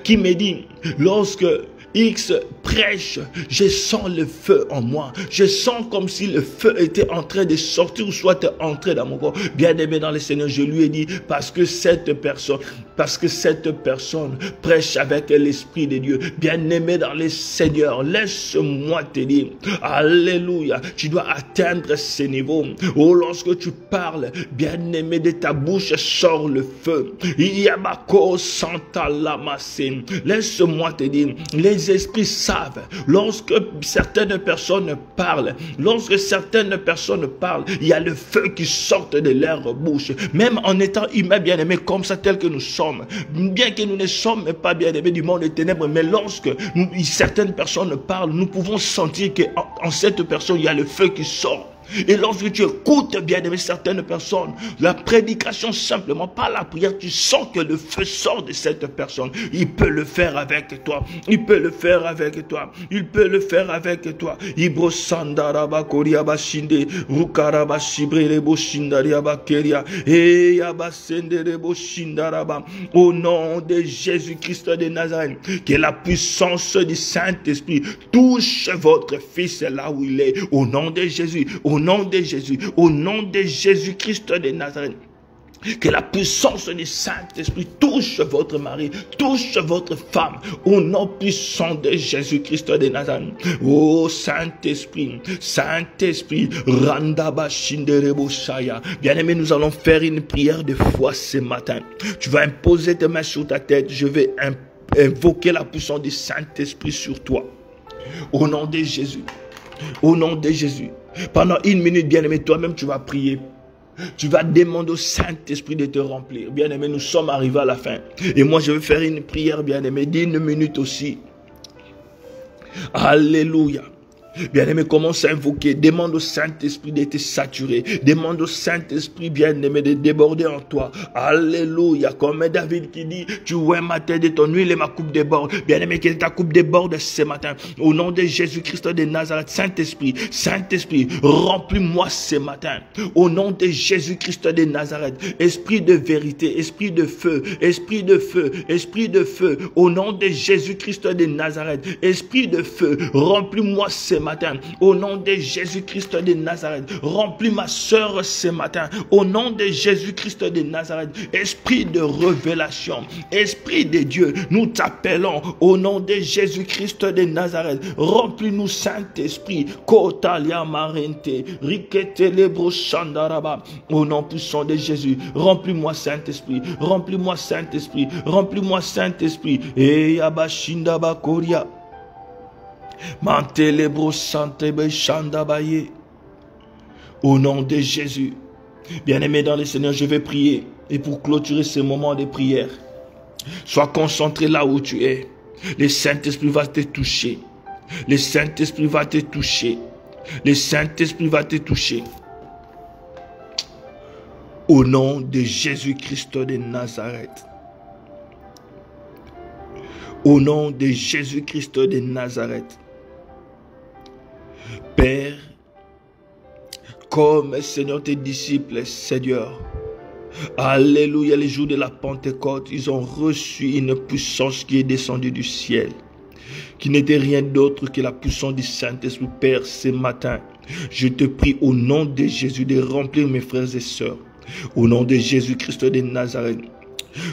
qui me dit, lorsque X prêche, je sens le feu en moi. Je sens comme si le feu était en train de sortir ou soit entré dans mon corps. Bien-aimé dans le Seigneur, je lui ai dit, parce que cette personne prêche avec l'Esprit de Dieu. Bien-aimé dans le Seigneur, laisse-moi te dire, alléluia, tu dois atteindre ce niveau. Oh, lorsque tu parles, bien-aimé, de ta bouche sort le feu. Yabako Santa Lamassé. Laisse-moi te dire, les esprits savent, lorsque certaines personnes parlent, il y a le feu qui sort de leur bouche. Même en étant humains, bien-aimés, comme ça, tel que nous sommes, bien que nous ne sommes pas bien-aimés du monde des ténèbres, mais lorsque certaines personnes parlent, nous pouvons sentir qu'en cette personne, il y a le feu qui sort. Et lorsque tu écoutes, bien aimé, certaines personnes, la prédication simplement, pas la prière, tu sens que le feu sort de cette personne. Il peut le faire avec toi. Il peut le faire avec toi. Il peut le faire avec toi. Ibro sandaraba koriaba shinde, rukaraba shibrebo shindariaba keria, et yaba senderebo shindaraba. Au nom de Jésus-Christ de Nazareth, que la puissance du Saint-Esprit touche votre fils là où il est. Au nom de Jésus, au nom de Jésus, au nom de Jésus-Christ de Nazareth. Que la puissance du Saint-Esprit touche votre mari, touche votre femme, au nom puissant de Jésus-Christ de Nazareth. Oh Saint-Esprit, Saint-Esprit, Randaba Shinderebo Shaya. Bien-aimé, nous allons faire une prière de foi ce matin. Tu vas imposer tes mains sur ta tête. Je vais invoquer la puissance du Saint-Esprit sur toi. Au nom de Jésus. Au nom de Jésus. Pendant une minute, bien-aimé, toi-même, tu vas prier. Tu vas demander au Saint-Esprit de te remplir. Bien-aimé, nous sommes arrivés à la fin. Et moi, je vais faire une prière, bien-aimé, d'une minute aussi. Alléluia. Bien-aimé, commence à invoquer. Demande au Saint-Esprit de te saturer. Demande au Saint-Esprit, bien-aimé, de déborder en toi. Alléluia. Comme David qui dit, tu vois ma tête de ton huile et ma coupe déborde. Bien-aimé, que ta coupe déborde ce matin. Au nom de Jésus-Christ de Nazareth, Saint-Esprit, Saint-Esprit, remplis-moi ce matin. Au nom de Jésus-Christ de Nazareth, Esprit de vérité, Esprit de feu, Esprit de feu, Esprit de feu. Au nom de Jésus-Christ de Nazareth, Esprit de feu, remplis-moi ce matin, au nom de Jésus-Christ de Nazareth. Remplis ma soeur ce matin, au nom de Jésus-Christ de Nazareth. Esprit de révélation, Esprit de Dieu, nous t'appelons au nom de Jésus-Christ de Nazareth. Remplis-nous, Saint-Esprit. Kotalia marente, rikete lebro shandaraba. Au nom puissant de Jésus, remplis-moi, Saint-Esprit. Remplis-moi, Saint-Esprit. Remplis-moi, Saint-Esprit. Et yabashindaba koria. Au nom de Jésus. Bien-aimé dans le Seigneur, je vais prier. Et pour clôturer ce moment de prière, sois concentré là où tu es. Le Saint-Esprit va te toucher. Le Saint-Esprit va te toucher. Le Saint-Esprit va te toucher. Au nom de Jésus-Christ de Nazareth. Au nom de Jésus-Christ de Nazareth. Père, comme Seigneur tes disciples, Seigneur, alléluia, les jours de la Pentecôte, ils ont reçu une puissance qui est descendue du ciel, qui n'était rien d'autre que la puissance du Saint-Esprit. Père, ce matin, je te prie au nom de Jésus de remplir mes frères et sœurs, au nom de Jésus-Christ de Nazareth.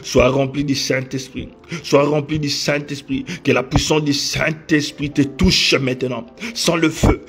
Sois rempli du Saint-Esprit. Sois rempli du Saint-Esprit. Que la puissance du Saint-Esprit te touche maintenant. Sans le feu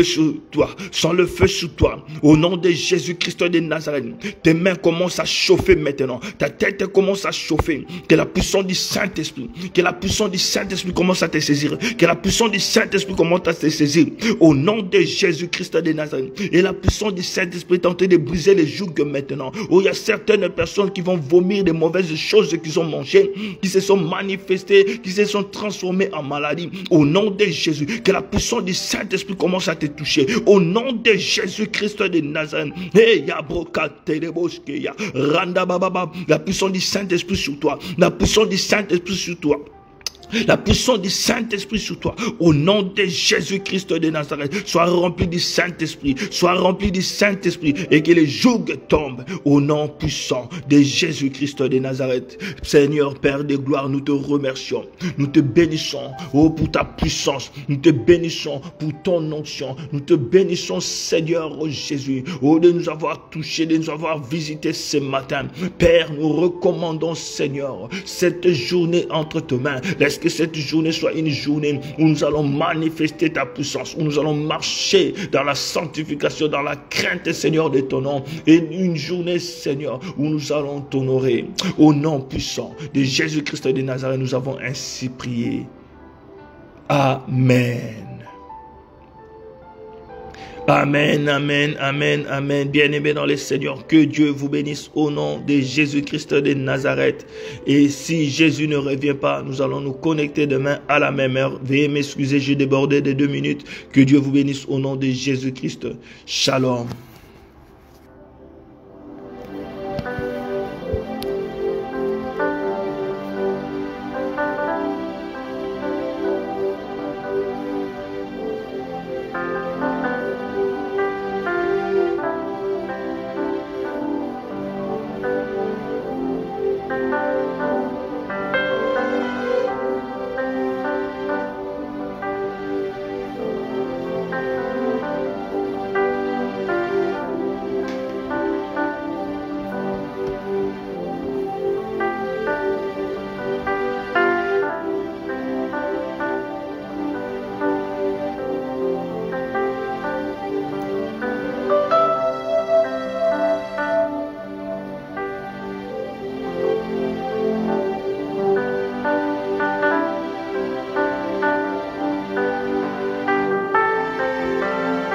sur toi. Sans le feu sur toi. Au nom de Jésus-Christ de Nazareth. Tes mains commencent à chauffer maintenant. Ta tête commence à chauffer. Que la puissance du Saint-Esprit. Que la puissance du Saint-Esprit commence à te saisir. Que la puissance du Saint-Esprit commence à te saisir. Au nom de Jésus-Christ de Nazareth. Et la puissance du Saint-Esprit est en train de briser les jougs maintenant. Oh, il y a certaines personnes qui vont vomir des mauvaises choses qu'ils ont mangées, qui se sont manifestées, qui se sont transformées en maladie. Au nom de Jésus, que la puissance du Saint-Esprit commence à te toucher. Au nom de Jésus-Christ de Nazareth. La puissance du Saint-Esprit sur toi. La puissance du Saint-Esprit sur toi. La puissance du Saint-Esprit sur toi. Au nom de Jésus-Christ de Nazareth. Sois rempli du Saint-Esprit. Sois rempli du Saint-Esprit. Et que les jougs tombent. Au nom puissant de Jésus-Christ de Nazareth. Seigneur, Père de gloire, nous te remercions. Nous te bénissons. Oh, pour ta puissance. Nous te bénissons pour ton onction. Nous te bénissons, Seigneur, oh Jésus. Oh, de nous avoir touchés, de nous avoir visités ce matin. Père, nous recommandons, Seigneur, cette journée entre tes mains. Laisse que cette journée soit une journée où nous allons manifester ta puissance, où nous allons marcher dans la sanctification, dans la crainte, Seigneur, de ton nom. Et une journée, Seigneur, où nous allons t'honorer. Au nom puissant de Jésus-Christ de Nazareth, nous avons ainsi prié. Amen. Amen, amen, amen, amen. Bien-aimés dans le Seigneur, que Dieu vous bénisse au nom de Jésus-Christ de Nazareth. Et si Jésus ne revient pas, nous allons nous connecter demain à la même heure. Veuillez m'excuser, j'ai débordé de 2 minutes. Que Dieu vous bénisse au nom de Jésus-Christ. Shalom.